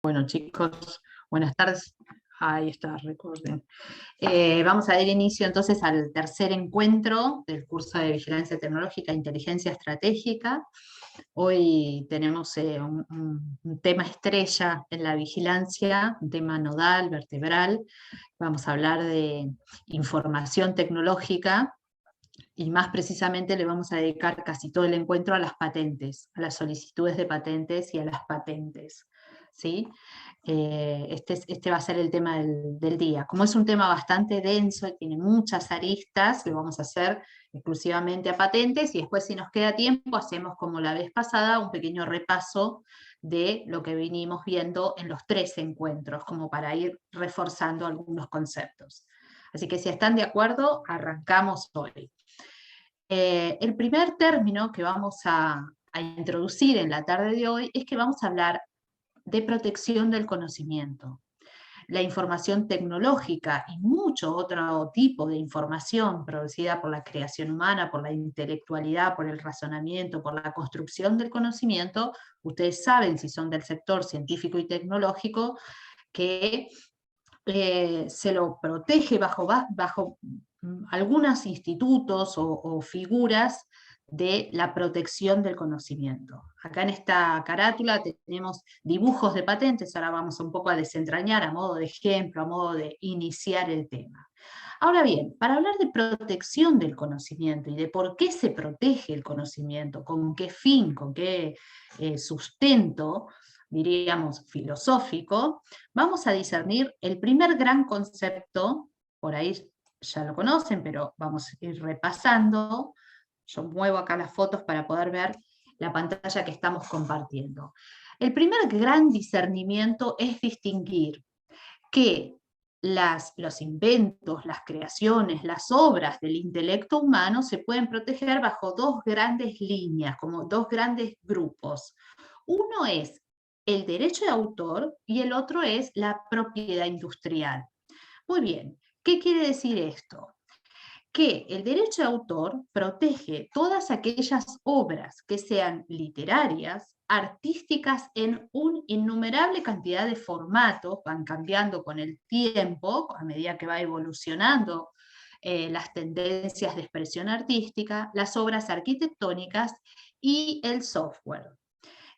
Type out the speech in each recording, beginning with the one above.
Bueno, chicos, buenas tardes. Ahí está, recuerden. Vamos a dar inicio entonces al tercer encuentro del curso de Vigilancia Tecnológica e Inteligencia Estratégica. Hoy tenemos un tema estrella en la vigilancia, un tema nodal, vertebral. Vamos a hablar de información tecnológica y más precisamente le vamos a dedicar casi todo el encuentro a las patentes, a las solicitudes de patentes y a las patentes. ¿Sí? Este va a ser el tema del día. Como es un tema bastante denso y tiene muchas aristas, lo vamos a hacer exclusivamente a patentes y después si nos queda tiempo hacemos como la vez pasada un pequeño repaso de lo que vinimos viendo en los tres encuentros, como para ir reforzando algunos conceptos. Así que si están de acuerdo, arrancamos hoy. El primer término que vamos a introducir en la tarde de hoy es que vamos a hablar de protección del conocimiento. La información tecnológica y mucho otro tipo de información producida por la creación humana, por la intelectualidad, por el razonamiento, por la construcción del conocimiento, ustedes saben si son del sector científico y tecnológico, que se lo protege bajo algunos institutos o figuras de la protección del conocimiento. Acá en esta carátula tenemos dibujos de patentes, ahora vamos un poco a desentrañar a modo de ejemplo, a modo de iniciar el tema. Ahora bien, para hablar de protección del conocimiento y de por qué se protege el conocimiento, con qué fin, con qué sustento, diríamos, filosófico, vamos a discernir el primer gran concepto, por ahí ya lo conocen, pero vamos a ir repasando. Yo muevo acá las fotos para poder ver la pantalla que estamos compartiendo. El primer gran discernimiento es distinguir que los inventos, las creaciones, las obras del intelecto humano se pueden proteger bajo dos grandes líneas, como dos grandes grupos. Uno es el derecho de autor y el otro es la propiedad industrial. Muy bien, ¿qué quiere decir esto? Que el derecho de autor protege todas aquellas obras que sean literarias, artísticas en una innumerable cantidad de formatos, van cambiando con el tiempo, a medida que va evolucionando las tendencias de expresión artística, las obras arquitectónicas y el software.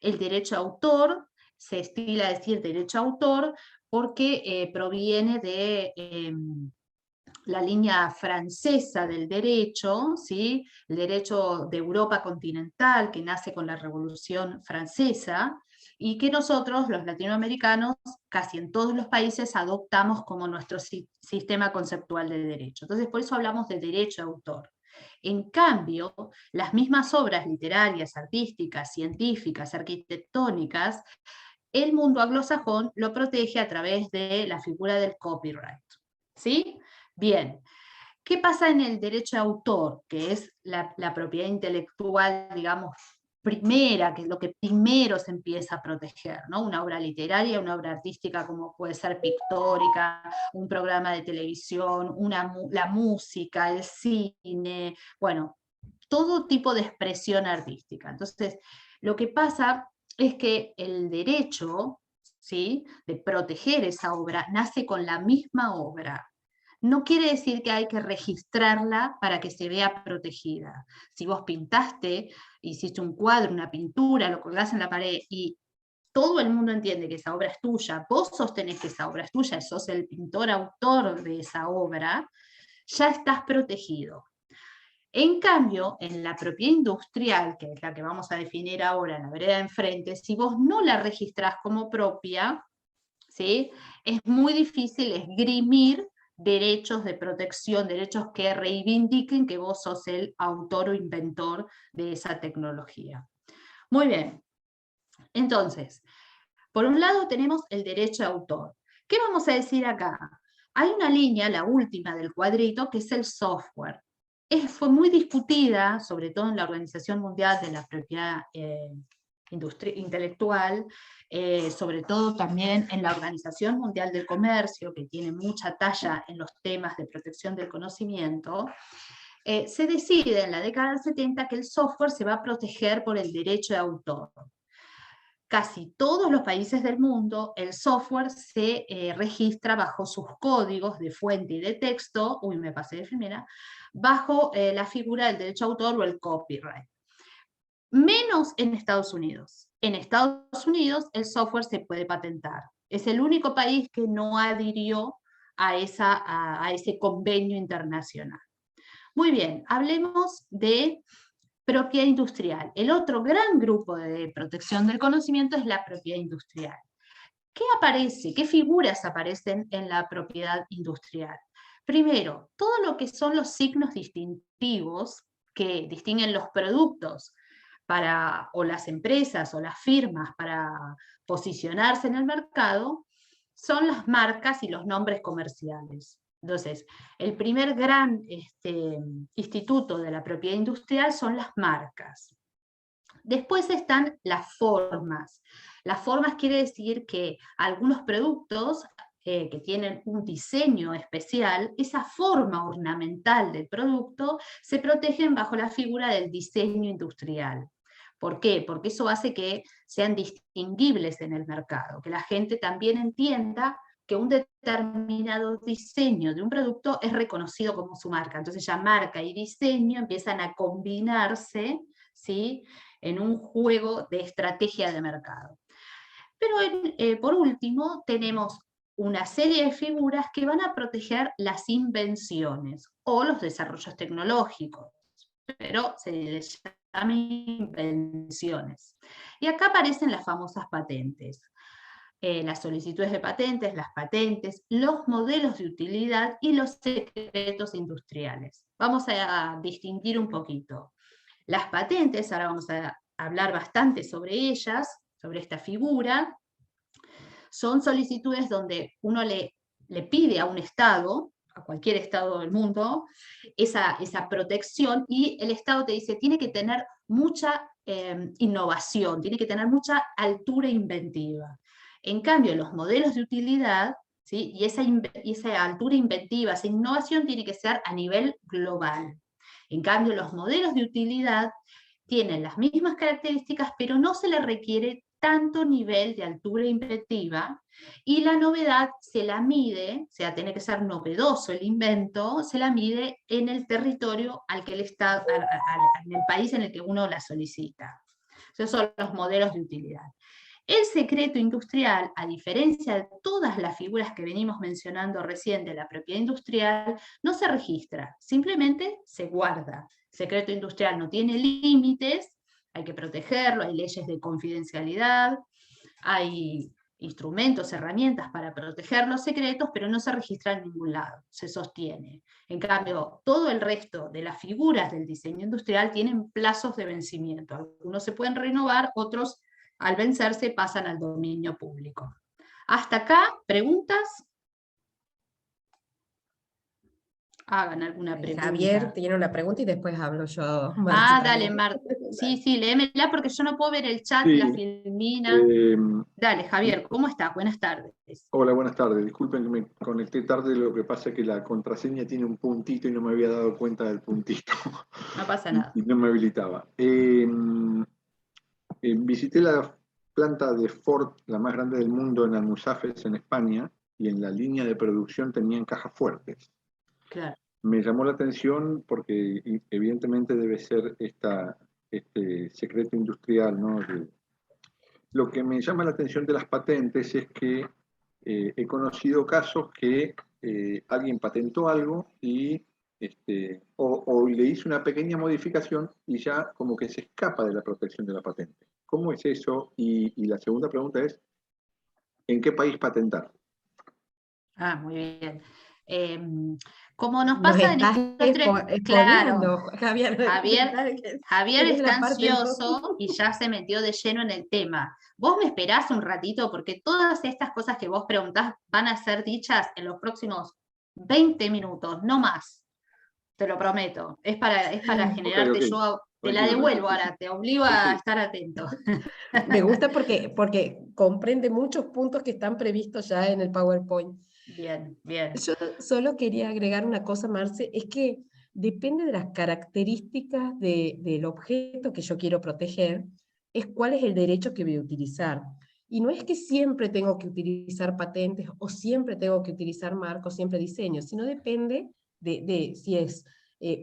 El derecho de autor, se estila decir derecho de autor, porque proviene de la línea francesa del derecho, ¿sí? El derecho de Europa continental, que nace con la Revolución Francesa, y que nosotros, los latinoamericanos, casi en todos los países, adoptamos como nuestro sistema conceptual de derecho. Entonces, por eso hablamos de derecho de autor. En cambio, las mismas obras literarias, artísticas, científicas, arquitectónicas, el mundo anglosajón lo protege a través de la figura del copyright. ¿Sí? Bien, ¿qué pasa en el derecho de autor, que es la propiedad intelectual, digamos, primera, que es lo que primero se empieza a proteger, ¿no? Una obra literaria, una obra artística como puede ser pictórica, un programa de televisión, la música, el cine, bueno, todo tipo de expresión artística. Entonces, lo que pasa es que el derecho, ¿sí?, de proteger esa obra nace con la misma obra. No quiere decir que hay que registrarla para que se vea protegida. Si vos pintaste, hiciste un cuadro, una pintura, lo colgás en la pared y todo el mundo entiende que esa obra es tuya, vos sostenés que esa obra es tuya, sos el pintor autor de esa obra, ya estás protegido. En cambio, en la propiedad industrial, que es la que vamos a definir ahora en la vereda de enfrente, si vos no la registrás como propia, ¿sí?, es muy difícil esgrimir derechos de protección, derechos que reivindiquen que vos sos el autor o inventor de esa tecnología. Muy bien, entonces, por un lado tenemos el derecho de autor. ¿Qué vamos a decir acá? Hay una línea, la última del cuadrito, que es el software. Fue muy discutida, sobre todo en la Organización Mundial de la Propiedad Intelectual, sobre todo también en la Organización Mundial del Comercio, que tiene mucha talla en los temas de protección del conocimiento. Se decide en la década del 70 que el software se va a proteger por el derecho de autor. casi todos los países del mundo, el software se registra bajo sus códigos de fuente y de texto, me pasé de primera, bajo la figura del derecho de autor o el copyright. Menos en Estados Unidos. En Estados Unidos el software se puede patentar. Es el único país que no adhirió a ese convenio internacional. Muy bien, hablemos de propiedad industrial. El otro gran grupo de protección del conocimiento es la propiedad industrial. ¿Qué aparece? ¿Qué figuras aparecen en la propiedad industrial? Primero, todo lo que son los signos distintivos que distinguen los productos o las empresas o las firmas para posicionarse en el mercado, son las marcas y los nombres comerciales. Entonces, el primer gran instituto de la propiedad industrial son las marcas. Después están las formas. Las formas quiere decir que algunos productos que tienen un diseño especial, esa forma ornamental del producto se protegen bajo la figura del diseño industrial. ¿Por qué? Porque eso hace que sean distinguibles en el mercado, que la gente también entienda que un determinado diseño de un producto es reconocido como su marca. Entonces ya marca y diseño empiezan a combinarse, ¿sí?, en un juego de estrategia de mercado. Pero por último tenemos una serie de figuras que van a proteger las invenciones o los desarrollos tecnológicos, pero se les llama invenciones. Y acá aparecen las famosas patentes. Las solicitudes de patentes, las patentes, los modelos de utilidad y los secretos industriales. Vamos a distinguir un poquito. Las patentes, ahora vamos a hablar bastante sobre ellas, sobre esta figura, son solicitudes donde uno le pide a un Estado, a cualquier Estado del mundo, esa protección, y el Estado te dice, tiene que tener mucha innovación, tiene que tener mucha altura inventiva. En cambio, los modelos de utilidad, ¿sí?, y esa altura inventiva, esa innovación tiene que ser a nivel global. En cambio, los modelos de utilidad tienen las mismas características, pero no se les requiere tanto nivel de altura inventiva, y la novedad se la mide, o sea, tiene que ser novedoso el invento, se la mide en el territorio al que en el país en el que uno la solicita. Esos son los modelos de utilidad. El secreto industrial, a diferencia de todas las figuras que venimos mencionando recién de la propiedad industrial, no se registra, simplemente se guarda. El secreto industrial no tiene límites, hay que protegerlo, hay leyes de confidencialidad, hay instrumentos, herramientas para proteger los secretos, pero no se registra en ningún lado, se sostiene. En cambio, todo el resto de las figuras del diseño industrial tienen plazos de vencimiento. Algunos se pueden renovar, otros al vencerse pasan al dominio público. Hasta acá, ¿preguntas? Hagan alguna pregunta. Javier tiene una pregunta y después hablo yo. Dale, Marta. Sí, léemela porque yo no puedo ver el chat, Sí, la filmina. Dale, Javier, ¿cómo estás? Buenas tardes. Hola, buenas tardes. Disculpen que me conecté tarde, lo que pasa es que la contraseña tiene un puntito y no me había dado cuenta del puntito. No pasa nada. Y no me habilitaba. Visité la planta de Ford, la más grande del mundo, en Almusafes, en España, y en la línea de producción tenían cajas fuertes. Claro. Me llamó la atención porque evidentemente debe ser este secreto industrial, ¿no? Lo que me llama la atención de las patentes es que he conocido casos que alguien patentó algo y o le hizo una pequeña modificación y ya como que se escapa de la protección de la patente. ¿Cómo es eso? Y la segunda pregunta es, ¿en qué país patentar? Muy bien. Como nos pasa en estos tres, claro, Javier está ansioso y ya se metió de lleno en el tema. Vos me esperás un ratito porque todas estas cosas que vos preguntás van a ser dichas en los próximos 20 minutos, no más. Te lo prometo. Es para generarte Okay. yo. Te la devuelvo ahora, te obligo a estar atento. Me gusta porque comprende muchos puntos que están previstos ya en el PowerPoint. Bien, bien. Yo solo quería agregar una cosa, Marce, es que depende de las características del objeto que yo quiero proteger, es cuál es el derecho que voy a utilizar. Y no es que siempre tengo que utilizar patentes, o siempre tengo que utilizar marcos, siempre diseños, sino depende de si es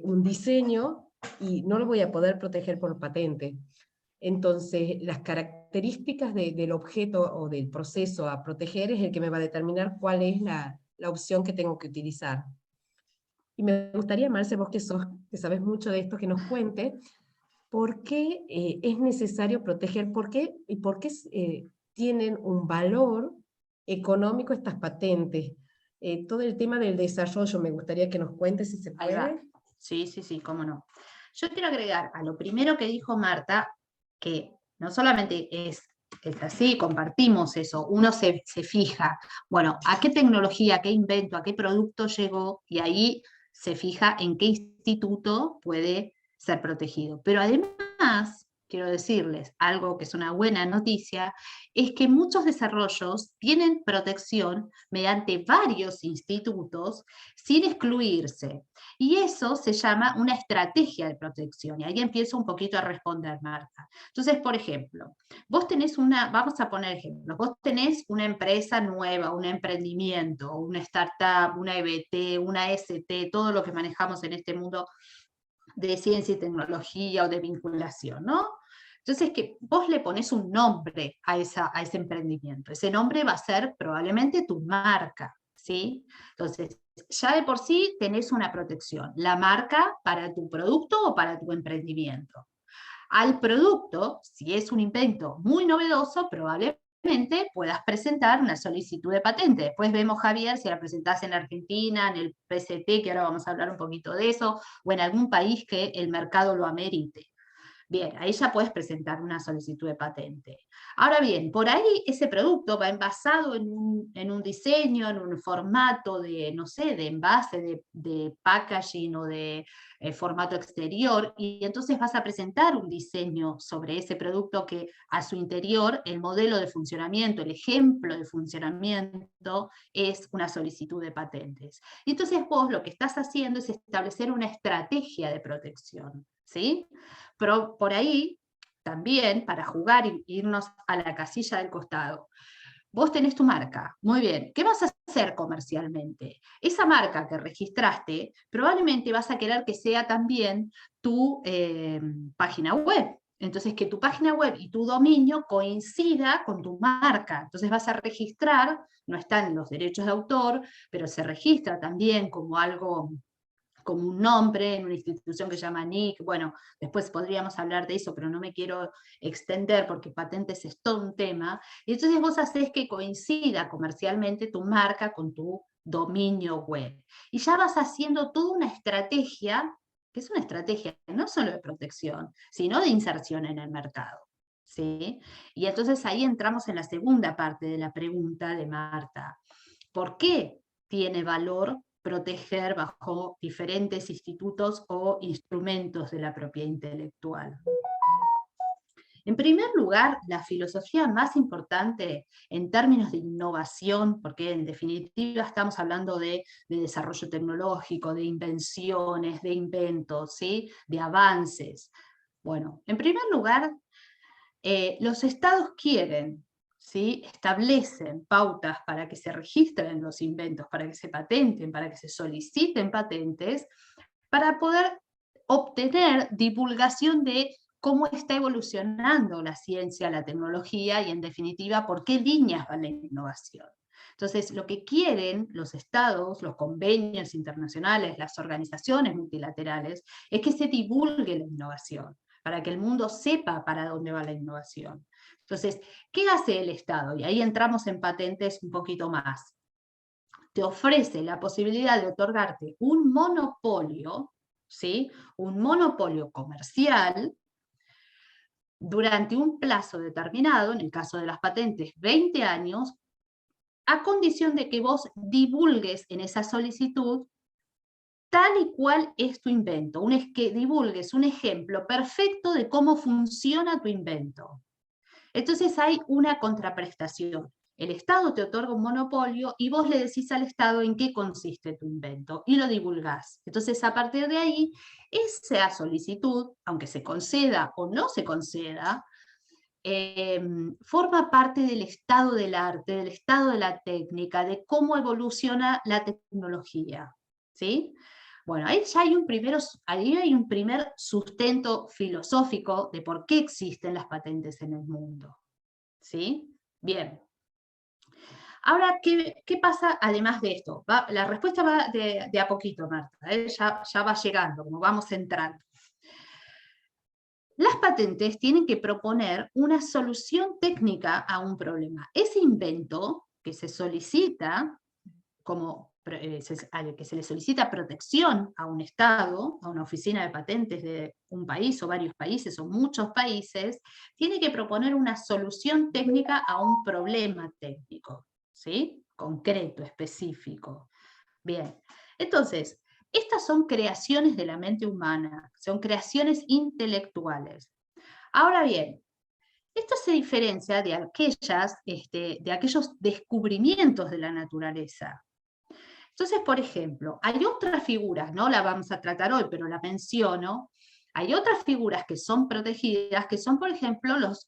un diseño y no lo voy a poder proteger por patente. Entonces, las características del objeto o del proceso a proteger es el que me va a determinar cuál es la opción que tengo que utilizar. Y me gustaría, Marce, vos que sabes mucho de esto, que nos cuente por qué es necesario proteger, por qué tienen un valor económico estas patentes. Todo el tema del desarrollo, me gustaría que nos cuentes si se Ahí va. puede. Sí, cómo no. Yo quiero agregar a lo primero que dijo Marta, que no solamente es así, compartimos eso, uno se fija, bueno, a qué tecnología, a qué invento, a qué producto llegó, y ahí se fija en qué instituto puede ser protegido. Pero además, quiero decirles algo que es una buena noticia, es que muchos desarrollos tienen protección mediante varios institutos sin excluirse. Y eso se llama una estrategia de protección. Y ahí empiezo un poquito a responder, Marta. Entonces, por ejemplo, vos tenés vamos a poner ejemplos, vos tenés una empresa nueva, un emprendimiento, una startup, una EBT, una ST, todo lo que manejamos en este mundo de ciencia y tecnología o de vinculación, ¿no? Entonces, que vos le pones un nombre a ese emprendimiento. Ese nombre va a ser probablemente tu marca, ¿sí? Entonces, ya de por sí tenés una protección, la marca para tu producto o para tu emprendimiento. Al producto, si es un invento muy novedoso, probablemente puedas presentar una solicitud de patente. Después vemos, Javier, si la presentás en Argentina, en el PCT, que ahora vamos a hablar un poquito de eso, o en algún país que el mercado lo amerite. Bien, ahí ya puedes presentar una solicitud de patente. Ahora bien, por ahí ese producto va envasado en un diseño, en un formato de, no sé, de envase, de packaging o de formato exterior, y entonces vas a presentar un diseño sobre ese producto que a su interior el modelo de funcionamiento, el ejemplo de funcionamiento es una solicitud de patentes. Y entonces vos lo que estás haciendo es establecer una estrategia de protección, ¿sí? Pero por ahí, también, para jugar e irnos a la casilla del costado, vos tenés tu marca, muy bien, ¿qué vas a hacer comercialmente? Esa marca que registraste, probablemente vas a querer que sea también tu página web. Entonces, que tu página web y tu dominio coincida con tu marca. Entonces vas a registrar, no están los derechos de autor, pero se registra también como algo, como un nombre en una institución que se llama NIC. Bueno, después podríamos hablar de eso, pero no me quiero extender porque patentes es todo un tema. Y entonces vos hacés que coincida comercialmente tu marca con tu dominio web. Y ya vas haciendo toda una estrategia, que es una estrategia no solo de protección, sino de inserción en el mercado, ¿sí? Y entonces ahí entramos en la segunda parte de la pregunta de Marta. ¿Por qué tiene valor proteger bajo diferentes institutos o instrumentos de la propiedad intelectual? En primer lugar, la filosofía más importante en términos de innovación, porque en definitiva estamos hablando de desarrollo tecnológico, de invenciones, de inventos, ¿sí? De avances. Bueno, en primer lugar, los estados quieren, ¿sí? Establecen pautas para que se registren los inventos, para que se patenten, para que se soliciten patentes, para poder obtener divulgación de cómo está evolucionando la ciencia, la tecnología y en definitiva por qué líneas va la innovación. Entonces, lo que quieren los estados, los convenios internacionales, las organizaciones multilaterales, es que se divulgue la innovación, para que el mundo sepa para dónde va la innovación. Entonces, ¿qué hace el Estado? Y ahí entramos en patentes un poquito más. Te ofrece la posibilidad de otorgarte un monopolio, ¿sí? Un monopolio comercial durante un plazo determinado, en el caso de las patentes 20 años, a condición de que vos divulgues en esa solicitud tal y cual es tu invento, que divulgues un ejemplo perfecto de cómo funciona tu invento. Entonces hay una contraprestación. El Estado te otorga un monopolio y vos le decís al Estado en qué consiste tu invento y lo divulgás. Entonces, a partir de ahí, esa solicitud, aunque se conceda o no se conceda, forma parte del estado del arte, del estado de la técnica, de cómo evoluciona la tecnología, ¿sí? Bueno, ahí ya hay un primer sustento filosófico de por qué existen las patentes en el mundo, ¿sí? Bien. Ahora, ¿qué pasa además de esto? La respuesta va de a poquito, Marta, ya va llegando, como vamos entrando. Las patentes tienen que proponer una solución técnica a un problema. Ese invento que se solicita, que se le solicita protección a un Estado, a una oficina de patentes de un país o varios países o muchos países, tiene que proponer una solución técnica a un problema técnico, ¿sí? Concreto, específico. Bien, entonces, estas son creaciones de la mente humana, son creaciones intelectuales. Ahora bien, esto se diferencia de aquellos descubrimientos de la naturaleza. Entonces, por ejemplo, hay otras figuras, no la vamos a tratar hoy, pero la menciono. Hay otras figuras que son protegidas, que son, por ejemplo, los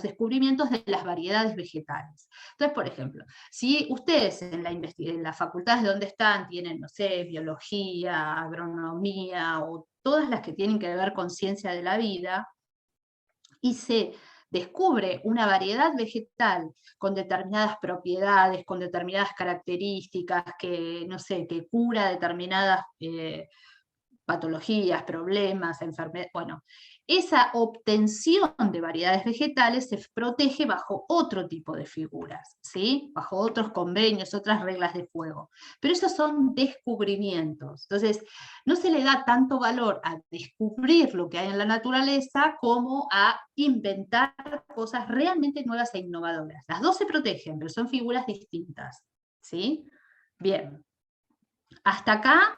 descubrimientos de las variedades vegetales. Entonces, por ejemplo, si ustedes en las facultades donde están tienen, no sé, biología, agronomía, o todas las que tienen que ver con ciencia de la vida, y se descubre una variedad vegetal con determinadas propiedades, con determinadas características, que, no sé, que cura determinadas patologías, problemas, enfermedades, bueno, esa obtención de variedades vegetales se protege bajo otro tipo de figuras, ¿sí? Bajo otros convenios, otras reglas de juego. Pero esos son descubrimientos. Entonces, no se le da tanto valor a descubrir lo que hay en la naturaleza como a inventar cosas realmente nuevas e innovadoras. Las dos se protegen, pero son figuras distintas, ¿sí? Bien. Hasta acá,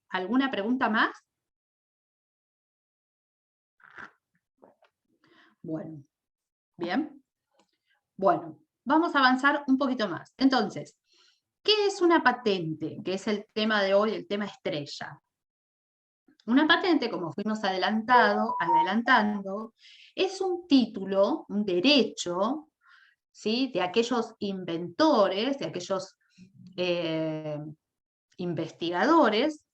¿alguna pregunta más? Bueno, bien. Bueno, vamos a avanzar un poquito más. Entonces, ¿qué es una patente? Que es el tema de hoy, el tema estrella. Una patente, como fuimos adelantando, es un título, un derecho, ¿sí? De aquellos inventores, de aquellos investigadores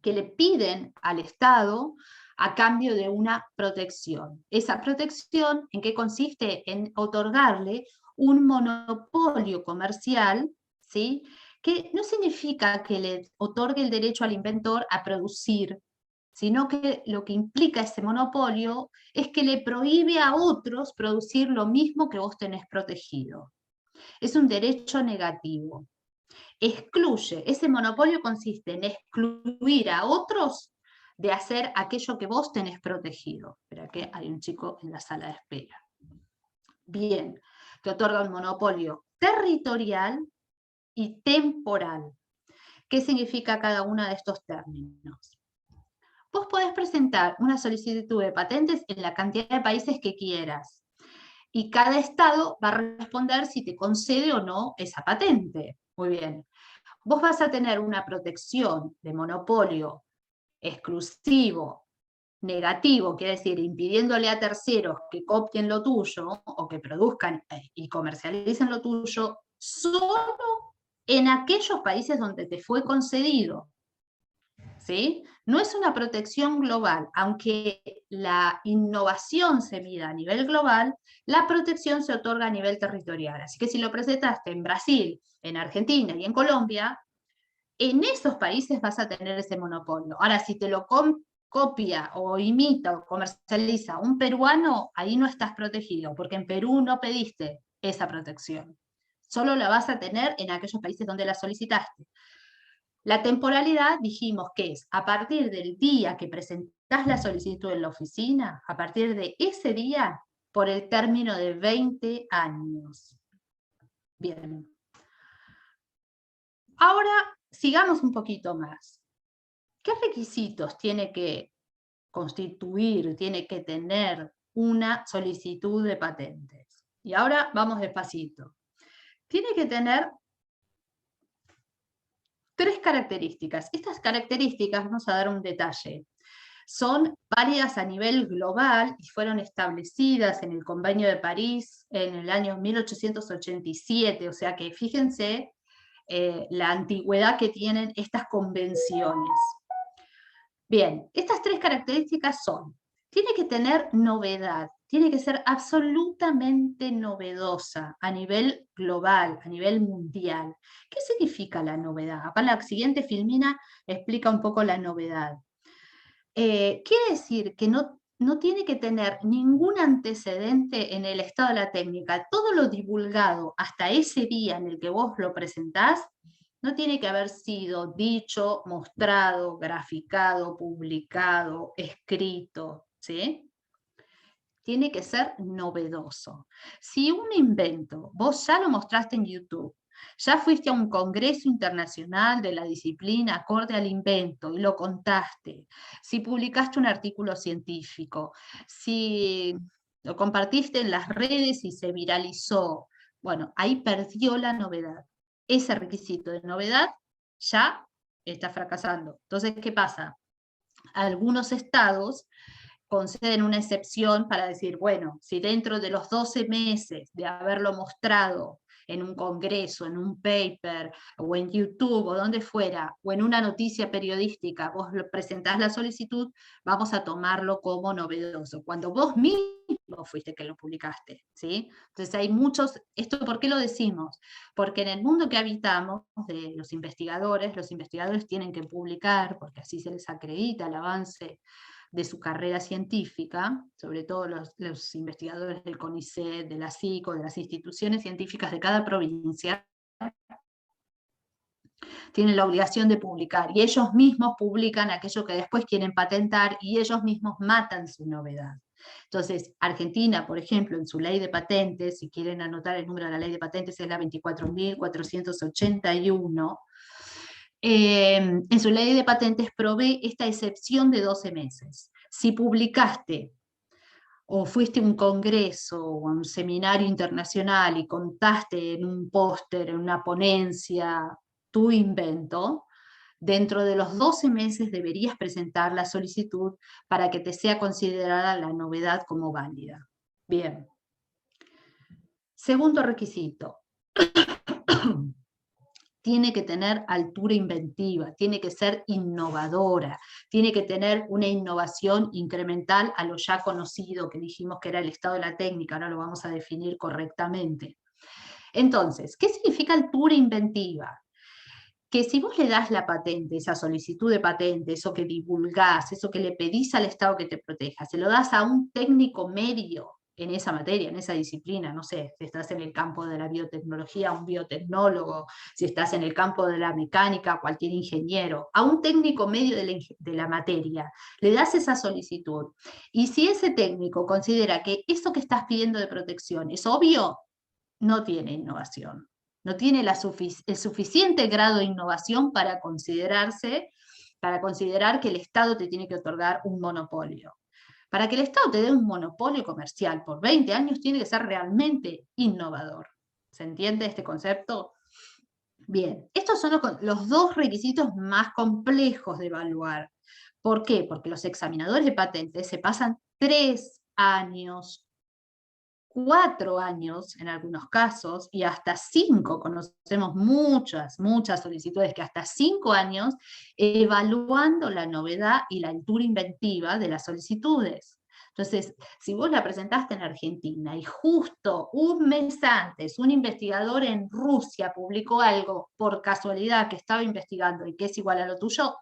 que le piden al Estado a cambio de una protección. Esa protección, ¿en qué consiste? En otorgarle un monopolio comercial, ¿sí? Que no significa que le otorgue el derecho al inventor a producir, sino que lo que implica ese monopolio es que le prohíbe a otros producir lo mismo que vos tenés protegido. Es un derecho negativo. Excluye, ese monopolio consiste en excluir a otros de hacer aquello que vos tenés protegido. Espera que hay un chico en la sala de espera. Bien, te otorga un monopolio territorial y temporal. ¿Qué significa cada uno de estos términos? Vos podés presentar una solicitud de patentes en la cantidad de países que quieras, y cada estado va a responder si te concede o no esa patente. Muy bien. Vos vas a tener una protección de monopolio exclusivo, negativo, quiere decir, impidiéndole a terceros que copien lo tuyo, o que produzcan y comercialicen lo tuyo, solo en aquellos países donde te fue concedido. ¿Sí? No es una protección global, aunque la innovación se mida a nivel global, la protección se otorga a nivel territorial. Así que si lo presentaste en Brasil, en Argentina y en Colombia, en esos países vas a tener ese monopolio. Ahora, si te lo copia o imita o comercializa un peruano, ahí no estás protegido, porque en Perú no pediste esa protección. Solo la vas a tener en aquellos países donde la solicitaste. La temporalidad dijimos que es a partir del día que presentás la solicitud en la oficina, a partir de ese día, por el término de 20 años. Bien. Ahora, sigamos un poquito más. ¿Qué requisitos tiene que constituir, tiene que tener una solicitud de patentes? Y ahora vamos despacito. Tiene que tener 3 características. Estas características, vamos a dar un detalle, son válidas a nivel global y fueron establecidas en el Convenio de París en el año 1887, o sea que fíjense la antigüedad que tienen estas convenciones. Bien, estas tres características son, tiene que tener novedad, tiene que ser absolutamente novedosa a nivel global, a nivel mundial. ¿Qué significa la novedad? Acá en la siguiente filmina explica un poco la novedad. Quiere decir que no tiene que tener ningún antecedente en el estado de la técnica. Todo lo divulgado hasta ese día en el que vos lo presentás, no tiene que haber sido dicho, mostrado, graficado, publicado, escrito, ¿sí? Tiene que ser novedoso. Si un invento vos ya lo mostraste en YouTube, ya fuiste a un congreso internacional de la disciplina acorde al invento y lo contaste, si publicaste un artículo científico, si lo compartiste en las redes y se viralizó, bueno, ahí perdió la novedad. Ese requisito de novedad ya está fracasando. Entonces, ¿qué pasa? Algunos estados conceden una excepción para decir, bueno, si dentro de los 12 meses de haberlo mostrado en un congreso, en un paper, o en YouTube, o donde fuera, o en una noticia periodística, vos presentás la solicitud, vamos a tomarlo como novedoso, cuando vos mismo fuiste que lo publicaste, ¿sí? Entonces hay muchos, ¿esto por qué lo decimos? Porque en el mundo que habitamos, de los investigadores tienen que publicar, porque así se les acredita el avance de su carrera científica, sobre todo los investigadores del CONICET, de la SICO, de las instituciones científicas de cada provincia, tienen la obligación de publicar, y ellos mismos publican aquello que después quieren patentar, y ellos mismos matan su novedad. Entonces, Argentina, por ejemplo, en su ley de patentes, si quieren anotar el número de la ley de patentes, es la 24.481, en su ley de patentes provee esta excepción de 12 meses. Si publicaste o fuiste a un congreso o a un seminario internacional y contaste en un póster, en una ponencia, tu invento, dentro de los 12 meses deberías presentar la solicitud para que te sea considerada la novedad como válida. Bien. Segundo requisito. Tiene que tener altura inventiva, tiene que ser innovadora, tiene que tener una innovación incremental a lo ya conocido, que dijimos que era el estado de la técnica, ahora lo vamos a definir correctamente. Entonces, ¿qué significa altura inventiva? Que si vos le das la patente, esa solicitud de patente, eso que divulgás, eso que le pedís al Estado que te proteja, se lo das a un técnico medio en esa materia, en esa disciplina, no sé, si estás en el campo de la biotecnología, un biotecnólogo, si estás en el campo de la mecánica, cualquier ingeniero, a un técnico medio de la materia, le das esa solicitud, y si ese técnico considera que eso que estás pidiendo de protección es obvio, no tiene innovación. No tiene el suficiente grado de innovación para considerar que el Estado te tiene que otorgar un monopolio. Para que el Estado te dé un monopolio comercial por 20 años, tiene que ser realmente innovador. ¿Se entiende este concepto? Bien, estos son los dos requisitos más complejos de evaluar. ¿Por qué? Porque los examinadores de patentes se pasan 3 años, 4 años en algunos casos, y hasta 5, conocemos muchas solicitudes que hasta 5 años, evaluando la novedad y la altura inventiva de las solicitudes. Entonces, si vos la presentaste en Argentina y justo un mes antes un investigador en Rusia publicó algo por casualidad que estaba investigando y que es igual a lo tuyo,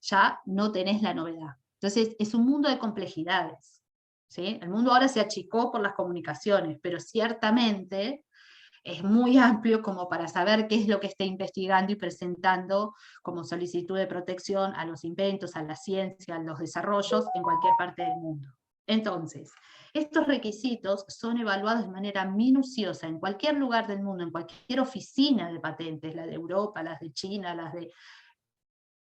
ya no tenés la novedad. Entonces, es un mundo de complejidades. ¿Sí? El mundo ahora se achicó por las comunicaciones, pero ciertamente es muy amplio como para saber qué es lo que está investigando y presentando como solicitud de protección a los inventos, a la ciencia, a los desarrollos en cualquier parte del mundo. Entonces, estos requisitos son evaluados de manera minuciosa en cualquier lugar del mundo, en cualquier oficina de patentes, la de Europa, las de China, las de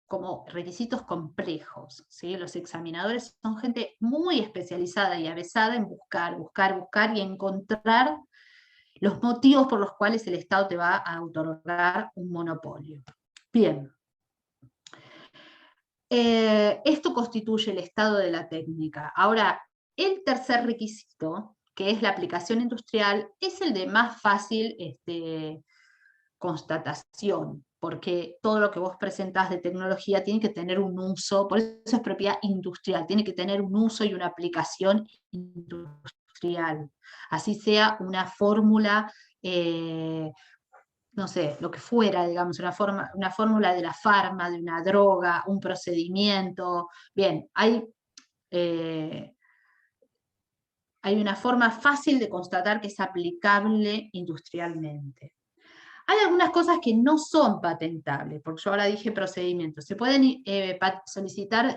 como requisitos complejos, ¿sí? Los examinadores son gente muy especializada y avesada en buscar y encontrar los motivos por los cuales el Estado te va a otorgar un monopolio. Bien. Esto constituye el estado de la técnica. Ahora, el tercer requisito, que es la aplicación industrial, es el de más fácil constatación, porque todo lo que vos presentás de tecnología tiene que tener un uso, por eso es propiedad industrial, tiene que tener un uso y una aplicación industrial. Así sea una fórmula, no sé, lo que fuera, digamos, una fórmula de la farma, de una droga, un procedimiento. Bien, hay una forma fácil de constatar que es aplicable industrialmente. Hay algunas cosas que no son patentables, porque yo ahora dije procedimientos. Se pueden solicitar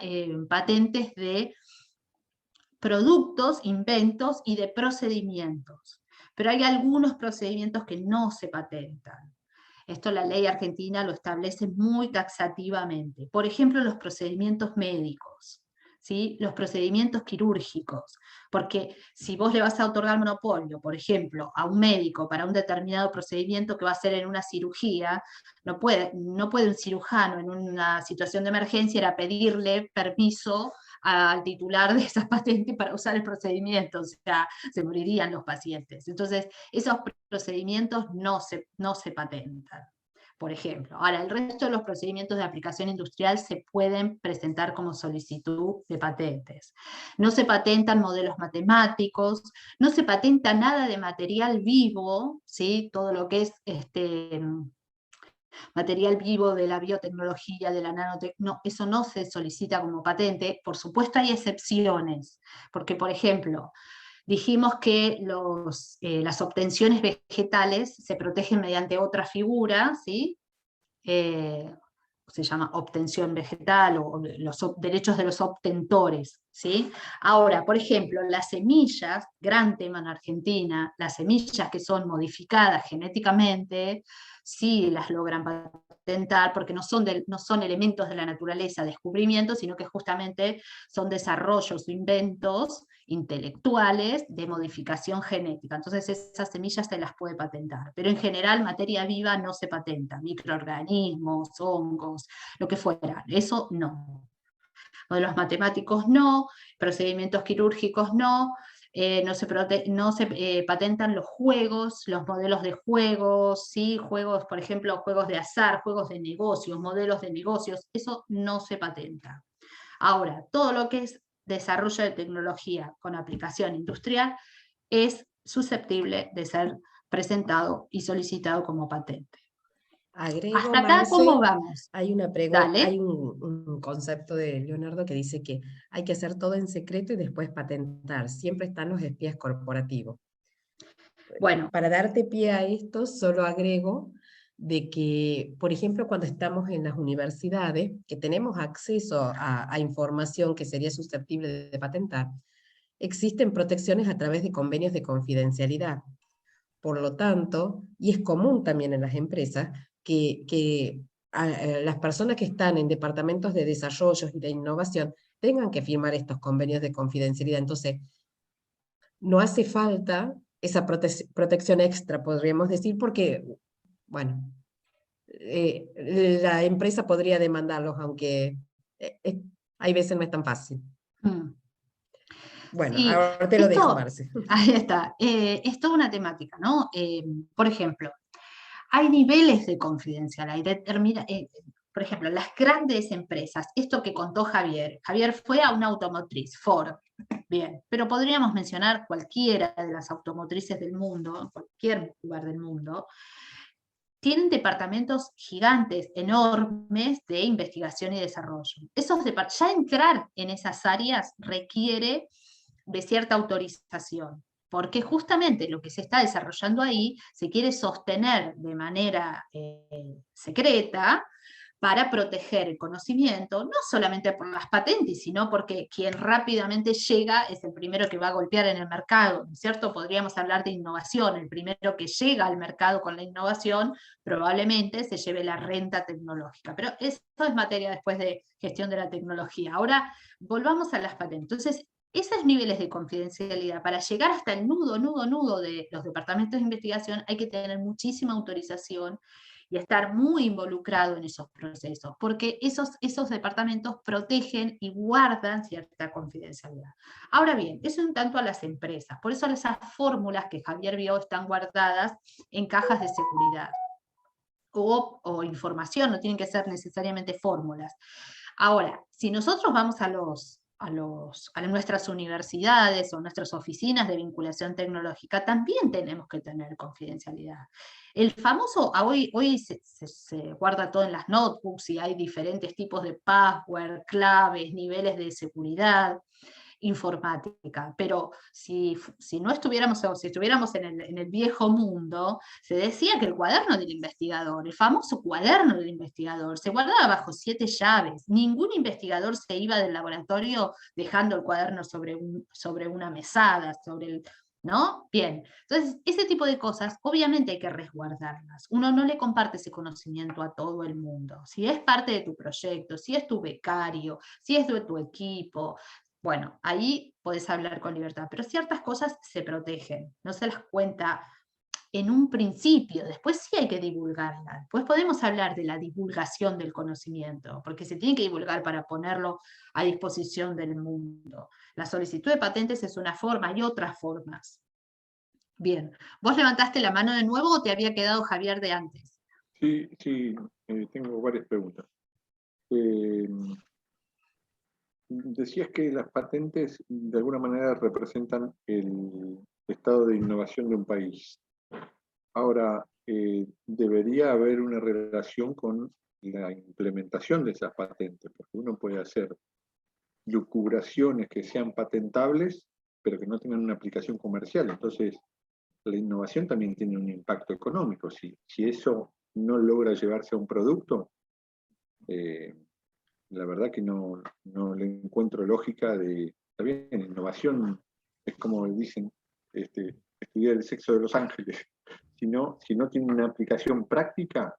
patentes de productos, inventos y de procedimientos, pero hay algunos procedimientos que no se patentan. Esto la ley argentina lo establece muy taxativamente. Por ejemplo, los procedimientos médicos, ¿sí? Los procedimientos quirúrgicos, porque si vos le vas a otorgar monopolio, por ejemplo, a un médico para un determinado procedimiento que va a hacer en una cirugía, no puede un cirujano en una situación de emergencia ir a pedirle permiso al titular de esa patente para usar el procedimiento, o sea, se morirían los pacientes. Entonces, esos procedimientos no se patentan, por ejemplo. Ahora, el resto de los procedimientos de aplicación industrial se pueden presentar como solicitud de patentes. No se patentan modelos matemáticos, no se patenta nada de material vivo, ¿sí? Todo lo que es material vivo de la biotecnología, de la nanotecnología, no, eso no se solicita como patente. Por supuesto hay excepciones, porque por ejemplo, dijimos que las obtenciones vegetales se protegen mediante otra figura, ¿sí? Se llama obtención vegetal o los derechos de los obtentores, ¿sí? Ahora, por ejemplo, las semillas, gran tema en Argentina, las semillas que son modificadas genéticamente, sí las logran patentar porque no son elementos de la naturaleza, descubrimientos, sino que justamente son desarrollos o inventos intelectuales de modificación genética. Entonces esas semillas se las puede patentar, pero en general materia viva no se patenta, microorganismos, hongos, lo que fuera, eso no. Modelos matemáticos no, procedimientos quirúrgicos no, no se patentan los juegos, los modelos de juegos, ¿sí? Juegos, por ejemplo, juegos de azar, juegos de negocios, modelos de negocios, eso no se patenta. Ahora, todo lo que es desarrollo de tecnología con aplicación industrial es susceptible de ser presentado y solicitado como patente. Agrego, ¿Hasta acá Marce, cómo vamos? hay Dale. un concepto de Leonardo que dice que hay que hacer todo en secreto y después patentar. Siempre están los espías corporativos. Bueno, Para darte pie a esto, solo agrego de que, por ejemplo, cuando estamos en las universidades, que tenemos acceso a información que sería susceptible de patentar, existen protecciones a través de convenios de confidencialidad. Por lo tanto, y es común también en las empresas, que las personas que están en departamentos de desarrollo y de innovación tengan que firmar estos convenios de confidencialidad. Entonces, no hace falta esa protección extra, podríamos decir, porque, bueno, la empresa podría demandarlos, aunque hay veces no es tan fácil. Bueno, sí, ahora te lo dejo, Marce. ahí está. Es toda una temática, ¿no? Por ejemplo, hay niveles de confidencialidad. Por ejemplo, las grandes empresas, esto que contó Javier fue a una automotriz, Ford, bien, pero podríamos mencionar cualquiera de las automotrices del mundo, cualquier lugar del mundo, tienen departamentos gigantes, enormes de investigación y desarrollo. Ya entrar en esas áreas requiere de cierta autorización, porque justamente lo que se está desarrollando ahí se quiere sostener de manera secreta para proteger el conocimiento, no solamente por las patentes, sino porque quien rápidamente llega es el primero que va a golpear en el mercado, ¿no es cierto? Podríamos hablar de innovación, el primero que llega al mercado con la innovación probablemente se lleve la renta tecnológica, pero eso es materia después de gestión de la tecnología. Ahora, volvamos a las patentes. Entonces, esos niveles de confidencialidad, para llegar hasta el nudo de los departamentos de investigación, hay que tener muchísima autorización y estar muy involucrado en esos procesos, porque esos departamentos protegen y guardan cierta confidencialidad. Ahora bien, eso en tanto a las empresas, por eso esas fórmulas que Javier vio están guardadas en cajas de seguridad, o información, no tienen que ser necesariamente fórmulas. Ahora, si nosotros vamos a nuestras universidades o nuestras oficinas de vinculación tecnológica, también tenemos que tener confidencialidad. El famoso, hoy se guarda todo en las notebooks y hay diferentes tipos de password, claves, niveles de seguridad informática, pero si no estuviéramos, o si estuviéramos en el viejo mundo, se decía que el cuaderno del investigador, el famoso cuaderno del investigador, se guardaba bajo 7 llaves. Ningún investigador se iba del laboratorio dejando el cuaderno sobre una mesada, ¿no? Bien, entonces ese tipo de cosas obviamente hay que resguardarlas. Uno no le comparte ese conocimiento a todo el mundo. Si es parte de tu proyecto, si es tu becario, si es de tu equipo, bueno, ahí podés hablar con libertad, pero ciertas cosas se protegen, no se las cuenta en un principio, después sí hay que divulgarla. Después podemos hablar de la divulgación del conocimiento, porque se tiene que divulgar para ponerlo a disposición del mundo. La solicitud de patentes es una forma, hay otras formas. Bien, ¿vos levantaste la mano de nuevo o te había quedado Javier de antes? Sí, tengo varias preguntas. Decías que las patentes de alguna manera representan el estado de innovación de un país. Ahora, debería haber una relación con la implementación de esas patentes, porque uno puede hacer lucubraciones que sean patentables, pero que no tengan una aplicación comercial. Entonces, la innovación también tiene un impacto económico. Si eso no logra llevarse a un producto, la verdad que no le encuentro lógica de, está bien, innovación es como dicen, estudiar el sexo de los ángeles. Si no tiene una aplicación práctica,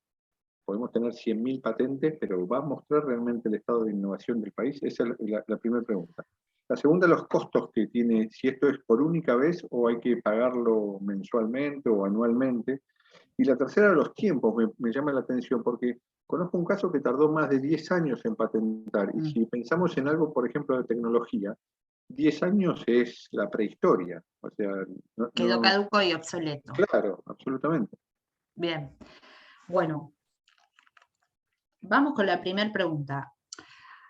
podemos tener 100.000 patentes, pero ¿va a mostrar realmente el estado de innovación del país? Esa es la primera pregunta. La segunda, los costos que tiene, si esto es por única vez o hay que pagarlo mensualmente o anualmente. Y la tercera, los tiempos, me llama la atención, porque conozco un caso que tardó más de 10 años en patentar, y si pensamos en algo, por ejemplo, de tecnología, 10 años es la prehistoria. O sea, Quedó caduco y obsoleto. Claro, absolutamente. Bien, bueno, vamos con la primera pregunta.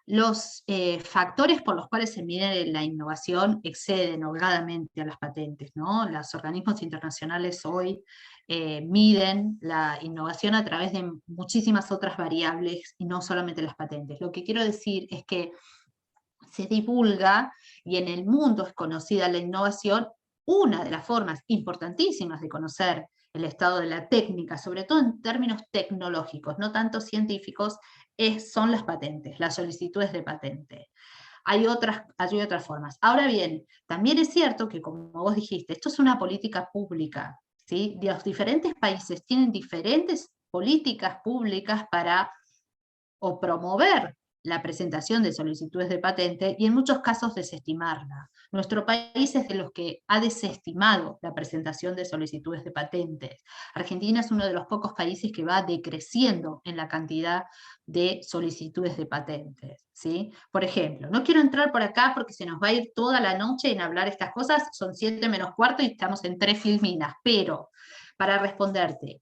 Los factores por los cuales se mide la innovación exceden holgadamente a las patentes, ¿no? Los organismos internacionales hoy miden la innovación a través de muchísimas otras variables y no solamente las patentes. Lo que quiero decir es que se divulga y en el mundo es conocida la innovación. Una de las formas importantísimas de conocer el estado de la técnica, sobre todo en términos tecnológicos, no tanto científicos, son las patentes, las solicitudes de patente. Hay otras formas. Ahora bien, también es cierto que, como vos dijiste, esto es una política pública, ¿sí? Los diferentes países tienen diferentes políticas públicas para o promover la presentación de solicitudes de patente y en muchos casos desestimarla. Nuestro país es de los que ha desestimado la presentación de solicitudes de patentes. Argentina es uno de los pocos países que va decreciendo en la cantidad de solicitudes de patentes, ¿sí? Por ejemplo, no quiero entrar por acá porque se nos va a ir toda la noche en hablar estas cosas, son 7 menos cuarto y estamos en 3 filminas, pero para responderte,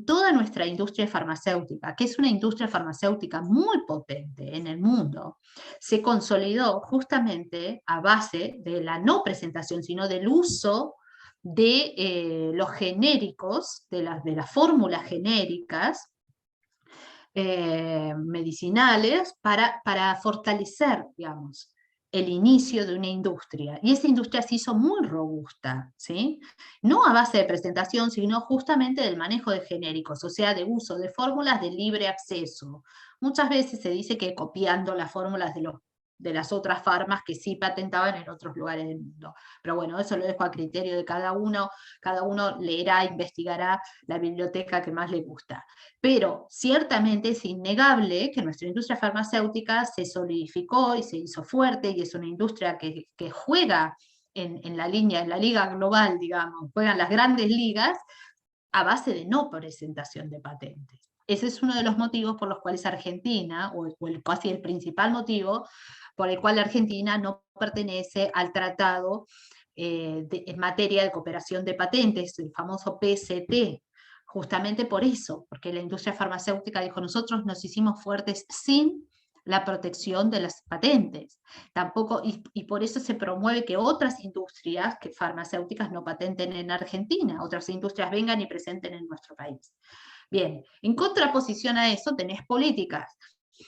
toda nuestra industria farmacéutica, que es una industria farmacéutica muy potente en el mundo, se consolidó justamente a base de la no presentación, sino del uso de los genéricos, de las fórmulas genéricas medicinales para fortalecer, digamos, el inicio de una industria, y esa industria se hizo muy robusta, ¿sí? No a base de presentación, sino justamente del manejo de genéricos, o sea, de uso de fórmulas de libre acceso. Muchas veces se dice que copiando las fórmulas de las otras farmas que sí patentaban en otros lugares del mundo. Pero bueno, eso lo dejo a criterio de cada uno leerá, investigará la biblioteca que más le gusta. Pero ciertamente es innegable que nuestra industria farmacéutica se solidificó y se hizo fuerte, y es una industria que juega en la liga global, digamos, juegan las grandes ligas a base de no presentación de patentes. Ese es uno de los motivos por los cuales Argentina, casi el principal motivo, por el cual Argentina no pertenece al tratado en materia de cooperación de patentes, el famoso PCT, justamente por eso, porque la industria farmacéutica dijo, nosotros nos hicimos fuertes sin la protección de las patentes. Tampoco, y por eso se promueve que otras industrias farmacéuticas no patenten en Argentina, otras industrias vengan y presenten en nuestro país. Bien, en contraposición a eso tenés políticas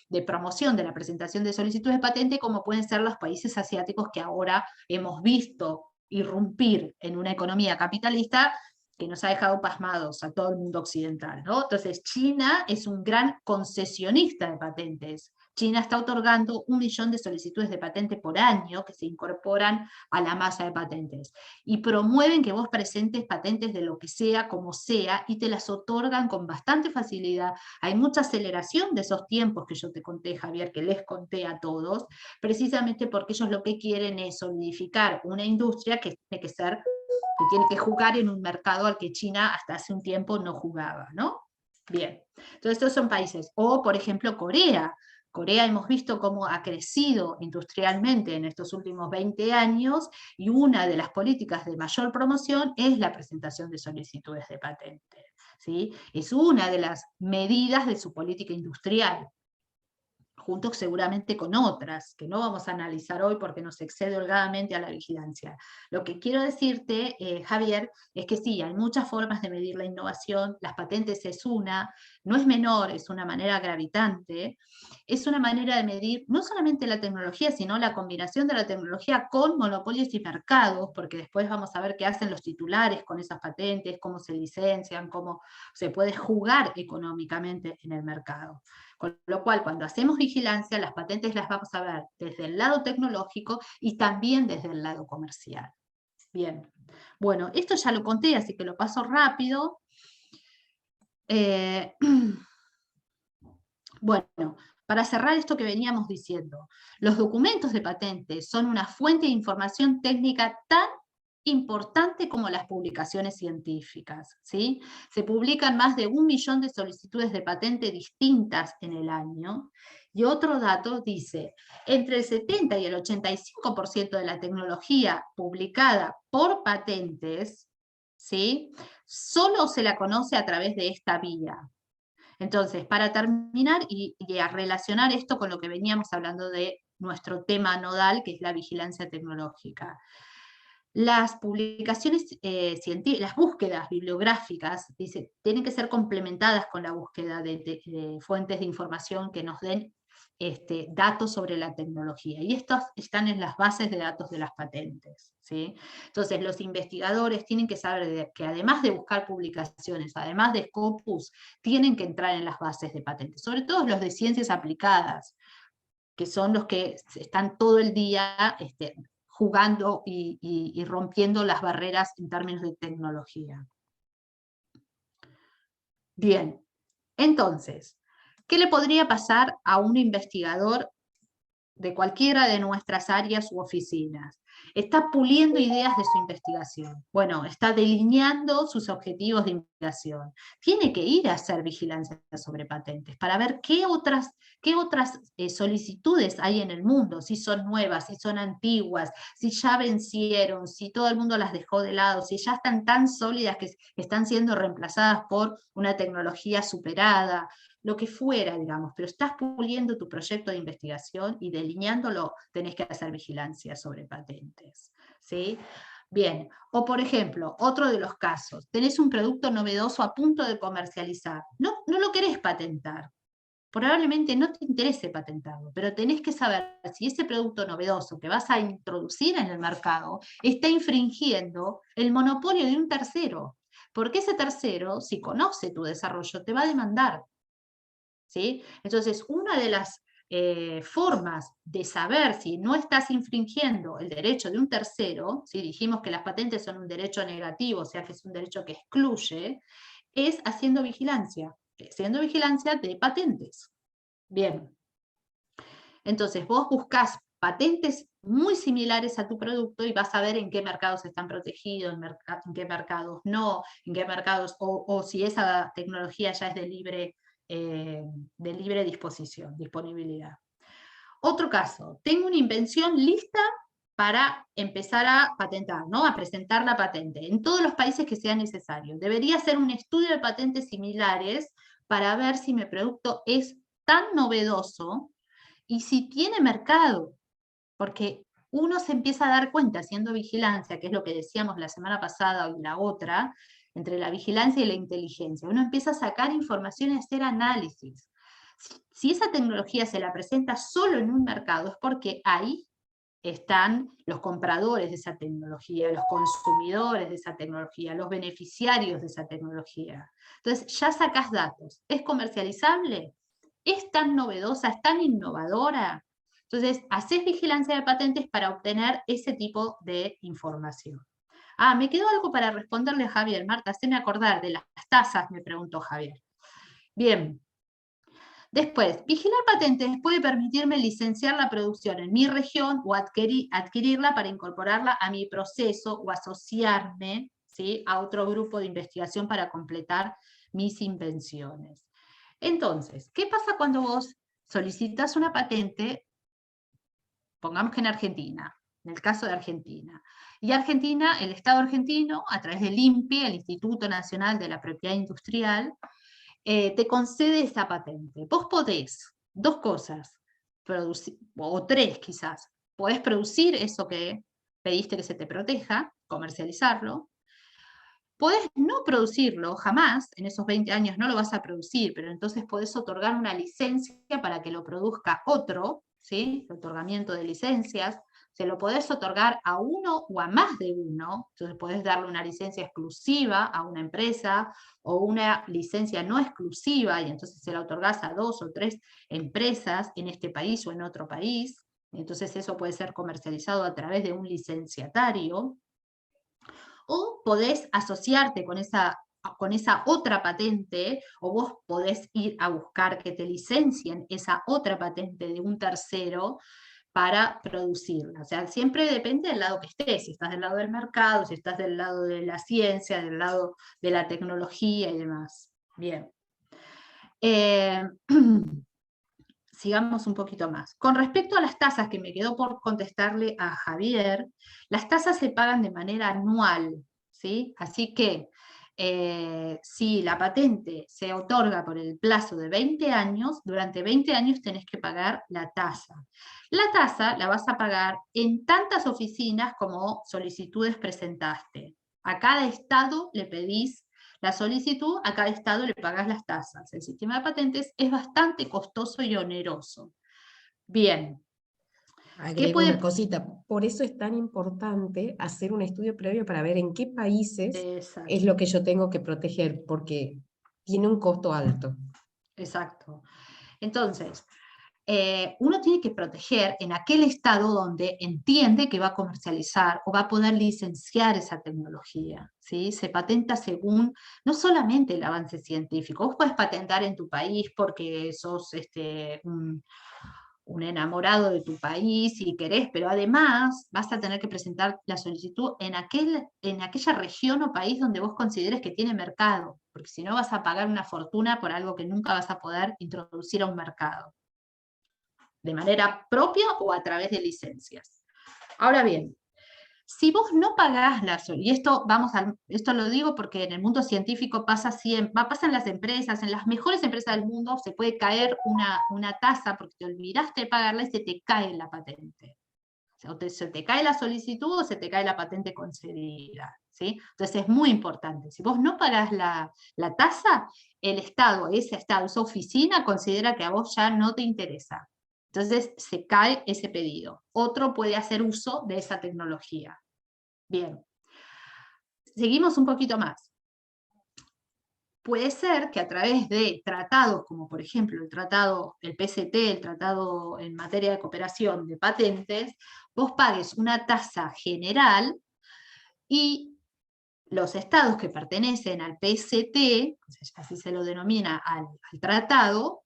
de promoción de la presentación de solicitudes de patente, como pueden ser los países asiáticos que ahora hemos visto irrumpir en una economía capitalista que nos ha dejado pasmados a todo el mundo occidental, ¿no? Entonces, China es un gran concesionista de patentes. China está otorgando 1 millón de solicitudes de patente por año que se incorporan a la masa de patentes. Y promueven que vos presentes patentes de lo que sea, como sea, y te las otorgan con bastante facilidad. Hay mucha aceleración de esos tiempos que yo te conté, Javier, que les conté a todos, precisamente porque ellos lo que quieren es solidificar una industria que tiene que jugar en un mercado al que China hasta hace un tiempo no jugaba, ¿no? Bien, entonces estos son países. O, por ejemplo, Corea. Corea hemos visto cómo ha crecido industrialmente en estos últimos 20 años, y una de las políticas de mayor promoción es la presentación de solicitudes de patente, ¿sí? Es una de las medidas de su política industrial, junto seguramente con otras, que no vamos a analizar hoy porque nos excede holgadamente a la vigilancia. Lo que quiero decirte, Javier, es que sí, hay muchas formas de medir la innovación, las patentes es una, no es menor, es una manera gravitante, es una manera de medir no solamente la tecnología, sino la combinación de la tecnología con monopolios y mercados, porque después vamos a ver qué hacen los titulares con esas patentes, cómo se licencian, cómo se puede jugar económicamente en el mercado. Con lo cual, cuando hacemos vigilancia, las patentes las vamos a ver desde el lado tecnológico y también desde el lado comercial. Bien, bueno, esto ya lo conté, así que lo paso rápido. Bueno, para cerrar esto que veníamos diciendo, los documentos de patentes son una fuente de información técnica tan importante como las publicaciones científicas, ¿sí? Se publican más de 1 millón de solicitudes de patente distintas en el año, y otro dato dice, entre el 70 y el 85% de la tecnología publicada por patentes, ¿sí? Solo se la conoce a través de esta vía. Entonces, para terminar y a relacionar esto con lo que veníamos hablando de nuestro tema nodal, que es la vigilancia tecnológica. Las publicaciones científicas, las búsquedas bibliográficas, tienen que ser complementadas con la búsqueda de fuentes de información que nos den datos sobre la tecnología. Y estos están en las bases de datos de las patentes, ¿sí? Entonces, los investigadores tienen que saber que además de buscar publicaciones, además de Scopus, tienen que entrar en las bases de patentes, sobre todo los de ciencias aplicadas, que son los que están todo el día jugando y rompiendo las barreras en términos de tecnología. Bien, entonces, ¿qué le podría pasar a un investigador de cualquiera de nuestras áreas u oficinas? Está puliendo ideas de su investigación. Bueno, está delineando sus objetivos de investigación. Tiene que ir a hacer vigilancia sobre patentes para ver qué otras solicitudes hay en el mundo, si son nuevas, si son antiguas, si ya vencieron, si todo el mundo las dejó de lado, si ya están tan sólidas que están siendo reemplazadas por una tecnología superada, lo que fuera, digamos, pero estás puliendo tu proyecto de investigación y delineándolo, tenés que hacer vigilancia sobre patentes, ¿sí? Bien, o por ejemplo, otro de los casos, tenés un producto novedoso a punto de comercializar, no lo querés patentar, probablemente no te interese patentarlo, pero tenés que saber si ese producto novedoso que vas a introducir en el mercado está infringiendo el monopolio de un tercero, porque ese tercero, si conoce tu desarrollo, te va a demandar, ¿sí? Entonces, una de las formas de saber si no estás infringiendo el derecho de un tercero, ¿sí? Dijimos que las patentes son un derecho negativo, o sea que es un derecho que excluye, es haciendo vigilancia de patentes. Bien. Entonces, vos buscás patentes muy similares a tu producto y vas a ver en qué mercados están protegidos, en qué mercados no, en qué mercados, o si esa tecnología ya es de libre de libre disposición, disponibilidad. Otro caso, tengo una invención lista para empezar a patentar, ¿no? A presentar la patente en todos los países que sea necesario. Debería hacer un estudio de patentes similares para ver si mi producto es tan novedoso y si tiene mercado, porque uno se empieza a dar cuenta haciendo vigilancia, que es lo que decíamos la semana pasada y la otra, entre la vigilancia y la inteligencia. Uno empieza a sacar información y a hacer análisis. Si esa tecnología se la presenta solo en un mercado, es porque ahí están los compradores de esa tecnología, los consumidores de esa tecnología, los beneficiarios de esa tecnología. Entonces ya sacás datos. ¿Es comercializable? ¿Es tan novedosa? ¿Es tan innovadora? Entonces, haces vigilancia de patentes para obtener ese tipo de información. Ah, me quedó algo para responderle a Javier. Marta, haceme acordar de las tasas, me preguntó Javier. Bien. Después, vigilar patentes puede permitirme licenciar la producción en mi región o adquirirla para incorporarla a mi proceso o asociarme, ¿sí?, a otro grupo de investigación para completar mis invenciones. Entonces, ¿qué pasa cuando vos solicitas una patente? Pongamos que en Argentina, en el caso de Argentina. Y Argentina, el Estado argentino, a través del INPI, el Instituto Nacional de la Propiedad Industrial, te concede esa patente. Vos podés, dos cosas, o tres quizás. Podés producir eso que pediste que se te proteja, comercializarlo. Podés no producirlo jamás, en esos 20 años no lo vas a producir, pero entonces podés otorgar una licencia para que lo produzca otro, ¿sí? El otorgamiento de licencias. Se lo podés otorgar a uno o a más de uno, entonces podés darle una licencia exclusiva a una empresa o una licencia no exclusiva, y entonces se la otorgás a 2 o 3 empresas en este país o en otro país, entonces eso puede ser comercializado a través de un licenciatario. O podés asociarte con esa otra patente, o vos podés ir a buscar que te licencien esa otra patente de un tercero para producirla. O sea, siempre depende del lado que estés, si estás del lado del mercado, si estás del lado de la ciencia, del lado de la tecnología y demás. Bien. Sigamos un poquito más. Con respecto a las tasas, que me quedó por contestarle a Javier, las tasas se pagan de manera anual, ¿sí? Así que si la patente se otorga por el plazo de 20 años, durante 20 años tenés que pagar la tasa. La tasa la vas a pagar en tantas oficinas como solicitudes presentaste. A cada estado le pedís la solicitud, a cada estado le pagás las tasas. El sistema de patentes es bastante costoso y oneroso. Bien. Agrego una cosita, por eso es tan importante hacer un estudio previo para ver en qué países Exacto. es lo que yo tengo que proteger, porque tiene un costo alto. Exacto. Entonces, uno tiene que proteger en aquel estado donde entiende que va a comercializar o va a poder licenciar esa tecnología, ¿sí? Se patenta según no solamente el avance científico. Vos podés patentar en tu país porque sos un enamorado de tu país si querés, pero además vas a tener que presentar la solicitud en aquella región o país donde vos consideres que tiene mercado, porque si no vas a pagar una fortuna por algo que nunca vas a poder introducir a un mercado, de manera propia o a través de licencias. Ahora bien, si vos no pagás y esto lo digo porque en el mundo científico pasa en las empresas, en las mejores empresas del mundo, se puede caer una tasa porque te olvidaste de pagarla y se te cae la patente. O sea, se te cae la solicitud o se te cae la patente concedida, ¿sí? Entonces es muy importante. Si vos no pagás la tasa, el Estado, esa oficina considera que a vos ya no te interesa. Entonces se cae ese pedido. Otro puede hacer uso de esa tecnología. Bien. Seguimos un poquito más. Puede ser que a través de tratados, como por ejemplo el PCT, el Tratado en Materia de Cooperación de Patentes, vos pagues una tasa general y los estados que pertenecen al PCT, así se lo denomina al tratado,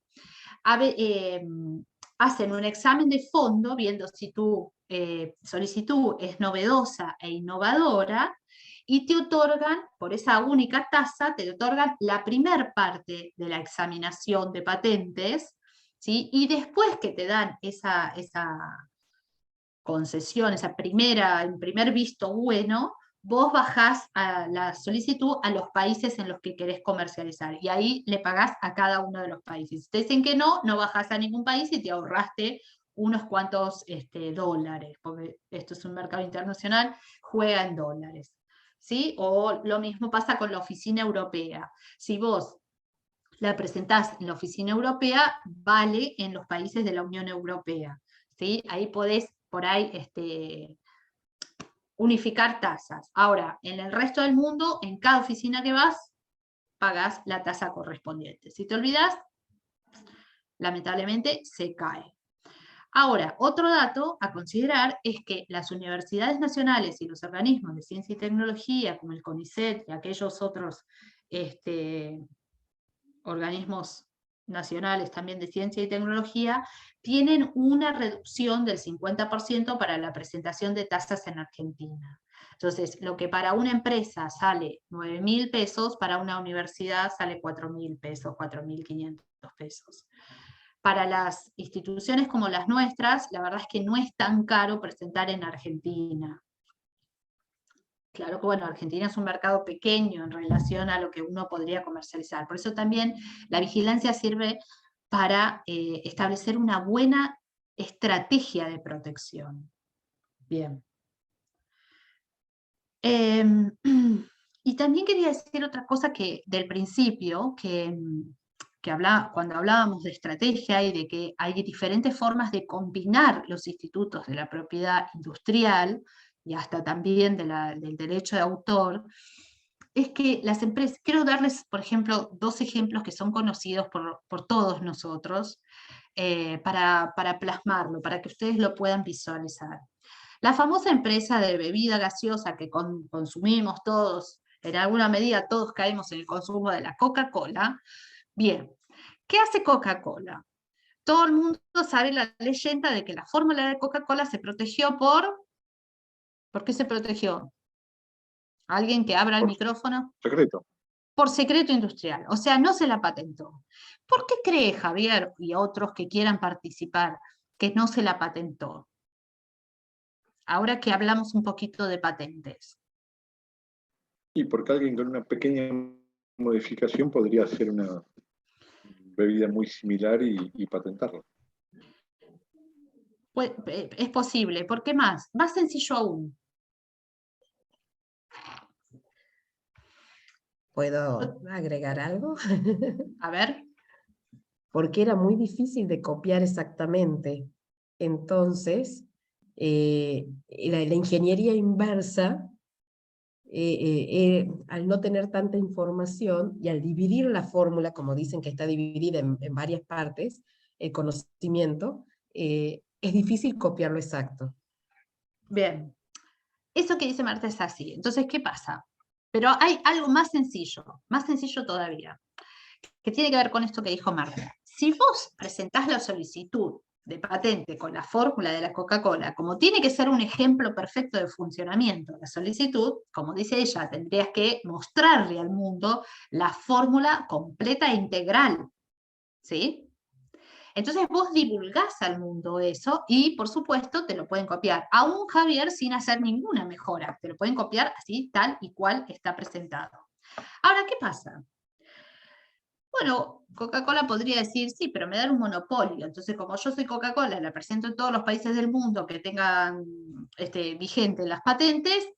hacen un examen de fondo viendo si tu solicitud es novedosa e innovadora, y te otorgan, por esa única tasa, te otorgan la primer parte de la examinación de patentes, ¿sí? Y después que te dan esa concesión, el primer visto bueno, vos bajás a la solicitud a los países en los que querés comercializar, y ahí le pagás a cada uno de los países. Si te dicen que no, no bajás a ningún país y te ahorraste unos cuantos dólares, porque esto es un mercado internacional, juega en dólares, ¿sí? O lo mismo pasa con la oficina europea. Si vos la presentás en la oficina europea, vale en los países de la Unión Europea, ¿sí? Ahí podés, por ahí, unificar tasas. Ahora, en el resto del mundo, en cada oficina que vas, pagás la tasa correspondiente. Si te olvidas, lamentablemente se cae. Ahora, otro dato a considerar es que las universidades nacionales y los organismos de ciencia y tecnología, como el CONICET y aquellos otros organismos nacionales también de ciencia y tecnología, tienen una reducción del 50% para la presentación de tasas en Argentina. Entonces, lo que para una empresa sale 9.000 pesos, para una universidad sale 4.000 pesos, 4.500 pesos. Para las instituciones como las nuestras, la verdad es que no es tan caro presentar en Argentina. Claro que bueno, Argentina es un mercado pequeño en relación a lo que uno podría comercializar. Por eso también la vigilancia sirve para establecer una buena estrategia de protección. Bien. Y también quería decir otra cosa que del principio, cuando hablábamos de estrategia y de que hay diferentes formas de combinar los institutos de la propiedad industrial y hasta también del derecho de autor, es que las empresas, quiero darles, por ejemplo, 2 ejemplos que son conocidos por todos nosotros, para plasmarlo, para que ustedes lo puedan visualizar. La famosa empresa de bebida gaseosa que consumimos todos, en alguna medida todos caemos en el consumo de la Coca-Cola. Bien, ¿qué hace Coca-Cola? Todo el mundo sabe la leyenda de que la fórmula de Coca-Cola se protegió ¿por qué se protegió? ¿Alguien que abra el micrófono? Secreto. Por secreto industrial, o sea, no se la patentó. ¿Por qué cree Javier y otros que quieran participar que no se la patentó? Ahora que hablamos un poquito de patentes. Y porque alguien con una pequeña modificación podría hacer una bebida muy similar y patentarla. Pues, es posible. ¿Por qué más? Más sencillo aún. ¿Puedo agregar algo? A ver. Porque era muy difícil de copiar exactamente. Entonces, la ingeniería inversa, al no tener tanta información y al dividir la fórmula, como dicen que está dividida en varias partes, el conocimiento, es difícil copiarlo exacto. Bien. Eso que dice Marta es así. Entonces, ¿qué pasa? Pero hay algo más sencillo todavía, que tiene que ver con esto que dijo Marta. Si vos presentás la solicitud de patente con la fórmula de la Coca-Cola, como tiene que ser un ejemplo perfecto de funcionamiento, la solicitud, como dice ella, tendrías que mostrarle al mundo la fórmula completa e integral, ¿sí? Entonces vos divulgás al mundo eso y, por supuesto, te lo pueden copiar. Aún, Javier, sin hacer ninguna mejora. Te lo pueden copiar así, tal y cual está presentado. Ahora, ¿qué pasa? Bueno, Coca-Cola podría decir, sí, pero me dan un monopolio. Entonces, como yo soy Coca-Cola, la presento en todos los países del mundo que tengan vigentes las patentes,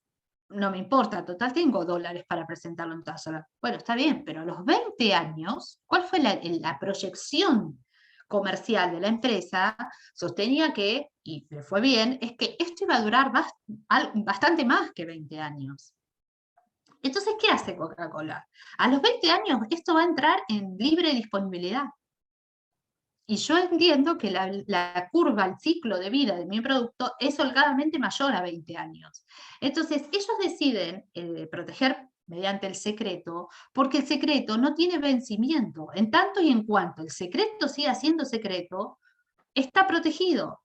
no me importa, total tengo dólares para presentarlo en tasa. Bueno, está bien, pero a los 20 años, ¿cuál fue la proyección comercial de la empresa? Sostenía que, y le fue bien, es que esto iba a durar bastante más que 20 años. Entonces, ¿qué hace Coca-Cola? A los 20 años esto va a entrar en libre disponibilidad. Y yo entiendo que la curva, el ciclo de vida de mi producto es holgadamente mayor a 20 años. Entonces, ellos deciden proteger mediante el secreto, porque el secreto no tiene vencimiento. En tanto y en cuanto el secreto siga siendo secreto, está protegido.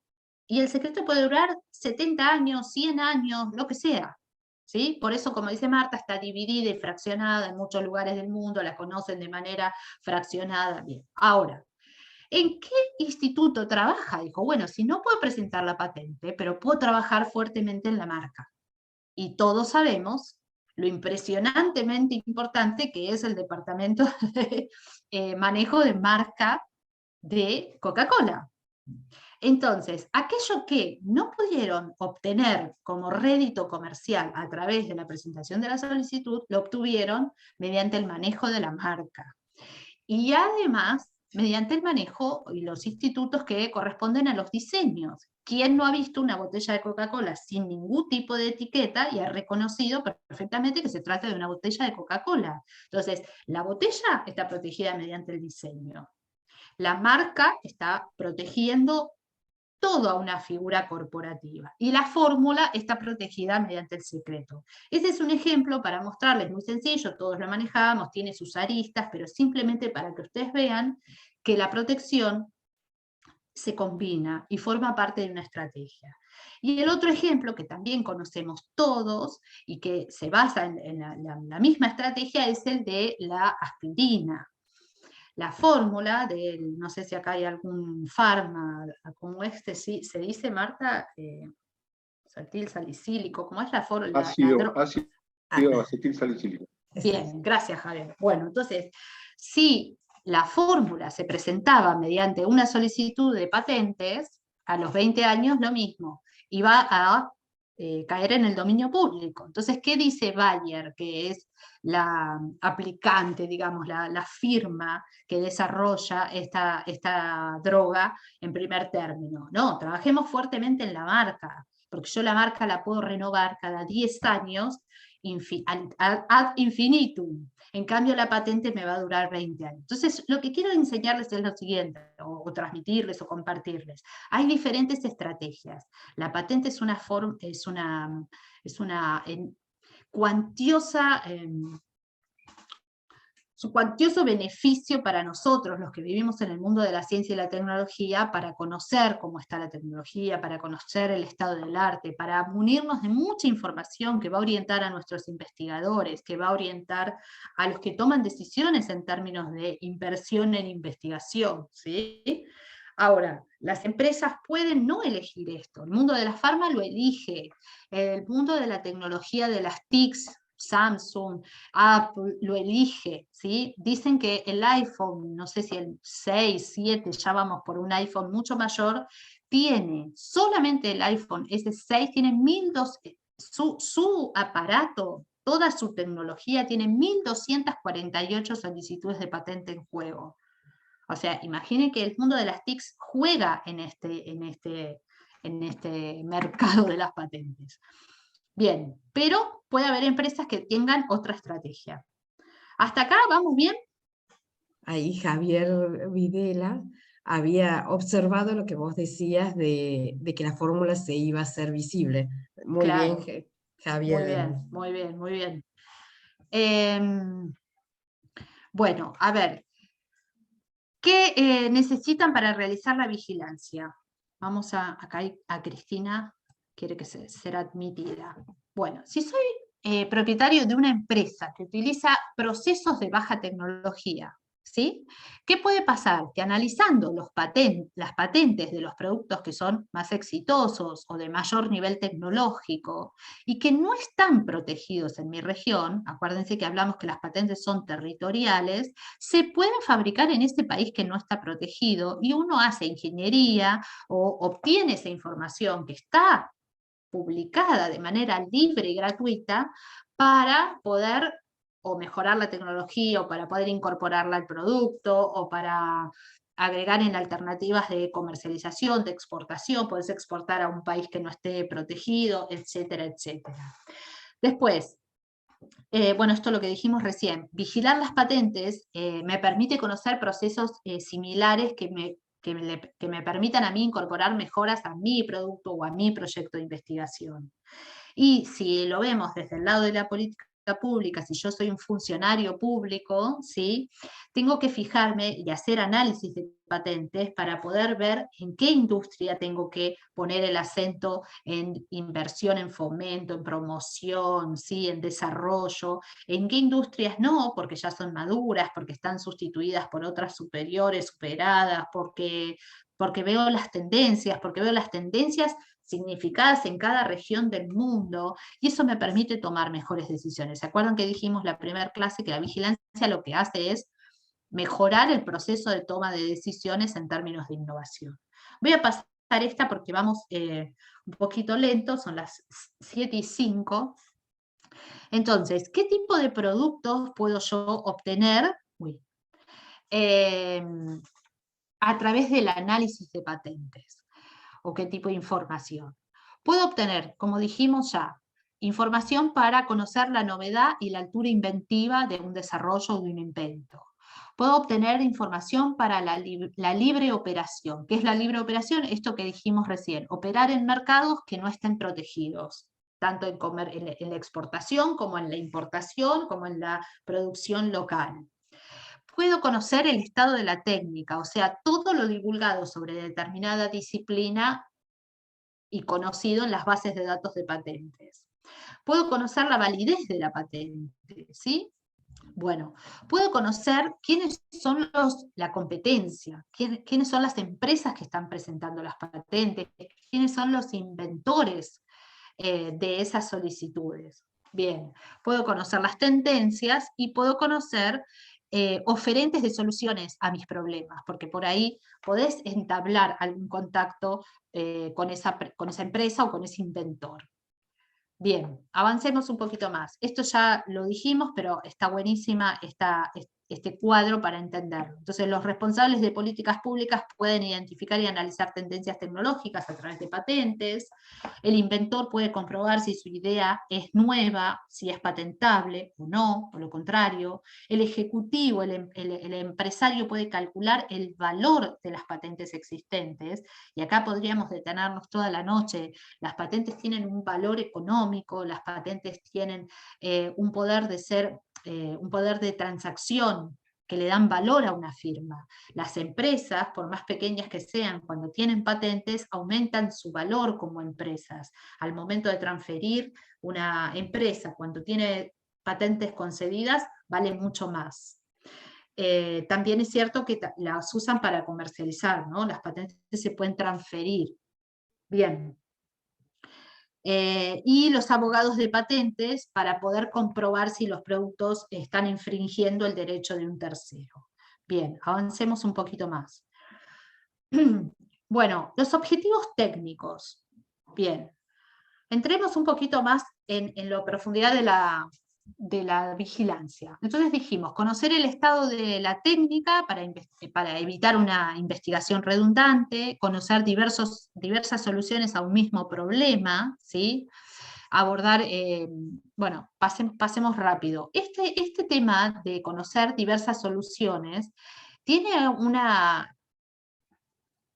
Y el secreto puede durar 70 años, 100 años, lo que sea. ¿sí? Por eso, como dice Marta, está dividida y fraccionada en muchos lugares del mundo, la conocen de manera fraccionada. Bien, ahora, ¿en qué instituto trabaja? Dijo, bueno, si no puedo presentar la patente, pero puedo trabajar fuertemente en la marca. Y todos sabemos lo impresionantemente importante que es el departamento de manejo de marca de Coca-Cola. Entonces, aquello que no pudieron obtener como rédito comercial a través de la presentación de la solicitud, lo obtuvieron mediante el manejo de la marca. Y además, mediante el manejo y los institutos que corresponden a los diseños. ¿Quién no ha visto una botella de Coca-Cola sin ningún tipo de etiqueta y ha reconocido perfectamente que se trata de una botella de Coca-Cola? Entonces, la botella está protegida mediante el diseño. La marca está protegiendo toda una figura corporativa. Y la fórmula está protegida mediante el secreto. Ese es un ejemplo para mostrarles, muy sencillo, todos lo manejamos, tiene sus aristas, pero simplemente para que ustedes vean que la protección se combina y forma parte de una estrategia. Y el otro ejemplo que también conocemos todos y que se basa en la misma estrategia es el de la aspirina. La fórmula del, no sé si acá hay algún farma, como este, sí, se dice, Marta, acetil salicílico, ¿cómo es la fórmula? Ácido acetil salicílico. Bien, gracias, Javier. Bueno, entonces, si la fórmula se presentaba mediante una solicitud de patentes, a los 20 años lo mismo, iba a caer en el dominio público. Entonces, ¿qué dice Bayer, que es la aplicante, digamos, la firma que desarrolla esta droga en primer término? No, trabajemos fuertemente en la marca, porque yo la marca la puedo renovar cada 10 años ad infinitum. En cambio, la patente me va a durar 20 años. Entonces, lo que quiero enseñarles es lo siguiente, o transmitirles o compartirles. Hay diferentes estrategias. La patente es una cuantiosa... su cuantioso beneficio para nosotros, los que vivimos en el mundo de la ciencia y la tecnología, para conocer cómo está la tecnología, para conocer el estado del arte, para munirnos de mucha información que va a orientar a nuestros investigadores, que va a orientar a los que toman decisiones en términos de inversión en investigación, ¿sí? Ahora, las empresas pueden no elegir esto, el mundo de la farma lo elige, el mundo de la tecnología de las TICs, Samsung, Apple lo elige, ¿sí? Dicen que el iPhone, no sé si el 6, 7, ya vamos por un iPhone mucho mayor, tiene, solamente el iPhone S6 tiene 1200, su aparato, toda su tecnología tiene 1248 solicitudes de patente en juego. O sea, imaginen que el mundo de las TICs juega en este mercado de las patentes. Bien, pero puede haber empresas que tengan otra estrategia. ¿Hasta acá vamos bien? Ahí Javier Videla había observado lo que vos decías de que la fórmula se iba a hacer visible. Muy Claro. bien, Javier. Muy bien, muy bien, muy bien. Bueno, a ver, ¿qué necesitan para realizar la vigilancia? Vamos acá a Cristina, quiere que ser admitida. Bueno, si soy propietario de una empresa que utiliza procesos de baja tecnología, ¿sí? ¿Qué puede pasar? Que analizando las patentes de los productos que son más exitosos o de mayor nivel tecnológico y que no están protegidos en mi región, acuérdense que hablamos que las patentes son territoriales, se pueden fabricar en ese país que no está protegido y uno hace ingeniería o obtiene esa información que está publicada de manera libre y gratuita para poder o mejorar la tecnología o para poder incorporarla al producto o para agregar en alternativas de comercialización, de exportación, podés exportar a un país que no esté protegido, etcétera, etcétera. Después, bueno, esto es lo que dijimos recién, vigilar las patentes me permite conocer procesos similares que me permitan a mí incorporar mejoras a mi producto o a mi proyecto de investigación. Y si lo vemos desde el lado de la política pública, si yo soy un funcionario público, ¿sí? Tengo que fijarme y hacer análisis de patentes para poder ver en qué industria tengo que poner el acento en inversión, en fomento, en promoción, ¿sí? En desarrollo, en qué industrias no, porque ya son maduras, porque están sustituidas por otras superiores, superadas, porque veo las tendencias, significadas en cada región del mundo, y eso me permite tomar mejores decisiones. ¿Se acuerdan que dijimos la primera clase que la vigilancia lo que hace es mejorar el proceso de toma de decisiones en términos de innovación? Voy a pasar esta porque vamos un poquito lento, son las 7:05. Entonces, ¿qué tipo de productos puedo yo obtener a través del análisis de patentes? ¿O qué tipo de información? Puedo obtener, como dijimos ya, información para conocer la novedad y la altura inventiva de un desarrollo o de un invento. Puedo obtener información para la libre operación. ¿Qué es la libre operación? Esto que dijimos recién, operar en mercados que no estén protegidos, tanto en la exportación como en la importación, como en la producción local. Puedo conocer el estado de la técnica, o sea, todo lo divulgado sobre determinada disciplina y conocido en las bases de datos de patentes. Puedo conocer la validez de la patente, ¿sí? Bueno, puedo conocer quiénes son la competencia, quiénes son las empresas que están presentando las patentes, quiénes son los inventores de esas solicitudes. Bien, puedo conocer las tendencias y puedo conocer oferentes de soluciones a mis problemas, porque por ahí podés entablar algún contacto con esa empresa o con ese inventor. Bien, avancemos un poquito más. Esto ya lo dijimos, pero está buenísima este cuadro para entenderlo. Entonces, los responsables de políticas públicas pueden identificar y analizar tendencias tecnológicas a través de patentes. El inventor puede comprobar si su idea es nueva, si es patentable o no, o lo contrario. El ejecutivo, el empresario puede calcular el valor de las patentes existentes, y acá podríamos detenernos toda la noche. Las patentes tienen un valor económico, las patentes tienen un poder de transacción que le dan valor a una firma. Las empresas, por más pequeñas que sean, cuando tienen patentes, aumentan su valor como empresas. Al momento de transferir una empresa, cuando tiene patentes concedidas, vale mucho más. También es cierto que las usan para comercializar, ¿no? Las patentes se pueden transferir. Bien. Y los abogados de patentes para poder comprobar si los productos están infringiendo el derecho de un tercero. Bien, avancemos un poquito más. Bueno, los objetivos técnicos. Bien, entremos un poquito más en la profundidad de la vigilancia. Entonces dijimos, conocer el estado de la técnica para evitar una investigación redundante, conocer diversas soluciones a un mismo problema, ¿sí? Abordar, bueno, pasemos rápido. Este tema de conocer diversas soluciones tiene una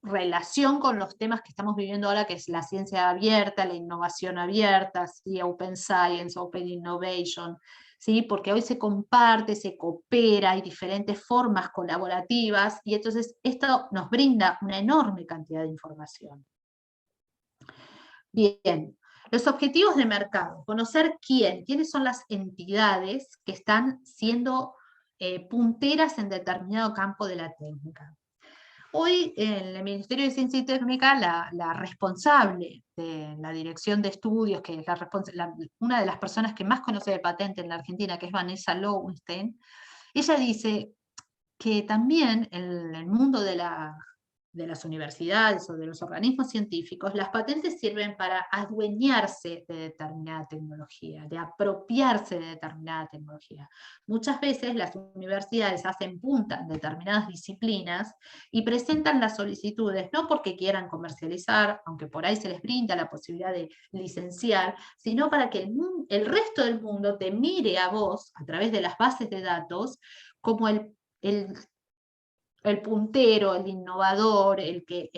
relación con los temas que estamos viviendo ahora, que es la ciencia abierta, la innovación abierta, ¿sí? Open Science, Open Innovation, ¿sí? Porque hoy se comparte, se coopera, hay diferentes formas colaborativas, y entonces esto nos brinda una enorme cantidad de información. Bien, los objetivos de mercado, conocer quiénes son las entidades que están siendo punteras en determinado campo de la técnica. Hoy en el Ministerio de Ciencia y Técnica, la responsable de la dirección de estudios, que es una de las personas que más conoce de patente en la Argentina, que es Vanessa Lowenstein, ella dice que también en el mundo de las universidades o de los organismos científicos, las patentes sirven para adueñarse de determinada tecnología, de apropiarse de determinada tecnología. Muchas veces las universidades hacen punta en determinadas disciplinas y presentan las solicitudes no porque quieran comercializar, aunque por ahí se les brinda la posibilidad de licenciar, sino para que el resto del mundo te mire a vos, a través de las bases de datos, como el puntero, el innovador, el que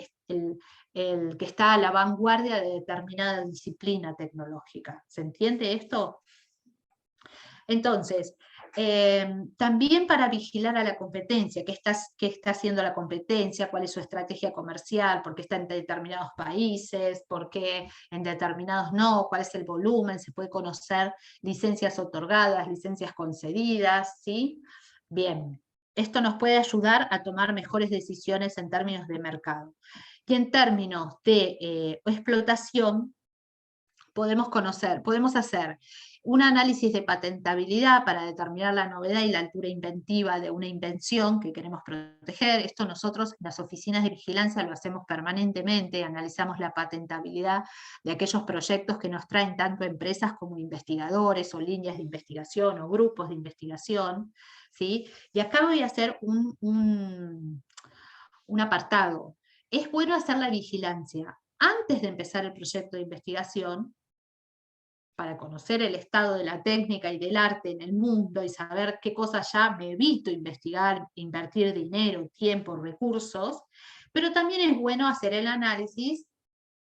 está a la vanguardia de determinada disciplina tecnológica. ¿Se entiende esto? Entonces, también para vigilar a la competencia, qué está haciendo la competencia, cuál es su estrategia comercial, por qué está en determinados países, por qué en determinados no, cuál es el volumen, se puede conocer licencias otorgadas, licencias concedidas, ¿sí? Bien, esto nos puede ayudar a tomar mejores decisiones en términos de mercado. Y en términos de explotación, podemos hacer un análisis de patentabilidad para determinar la novedad y la altura inventiva de una invención que queremos proteger. Esto nosotros en las oficinas de vigilancia lo hacemos permanentemente, analizamos la patentabilidad de aquellos proyectos que nos traen tanto empresas como investigadores o líneas de investigación o grupos de investigación, ¿sí? Y acá voy a hacer un apartado. Es bueno hacer la vigilancia antes de empezar el proyecto de investigación, para conocer el estado de la técnica y del arte en el mundo y saber qué cosas ya me evito investigar, invertir dinero, tiempo, recursos, pero también es bueno hacer el análisis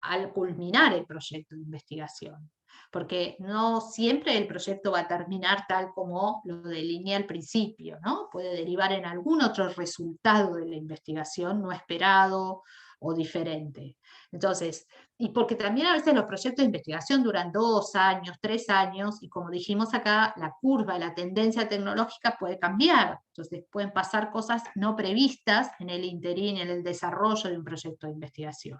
al culminar el proyecto de investigación, porque no siempre el proyecto va a terminar tal como lo delineé al principio, ¿no? Puede derivar en algún otro resultado de la investigación no esperado o diferente. Entonces, y porque también a veces los proyectos de investigación duran 2 años, 3 años, y como dijimos acá, la curva, la tendencia tecnológica puede cambiar, entonces pueden pasar cosas no previstas en el interín, en el desarrollo de un proyecto de investigación.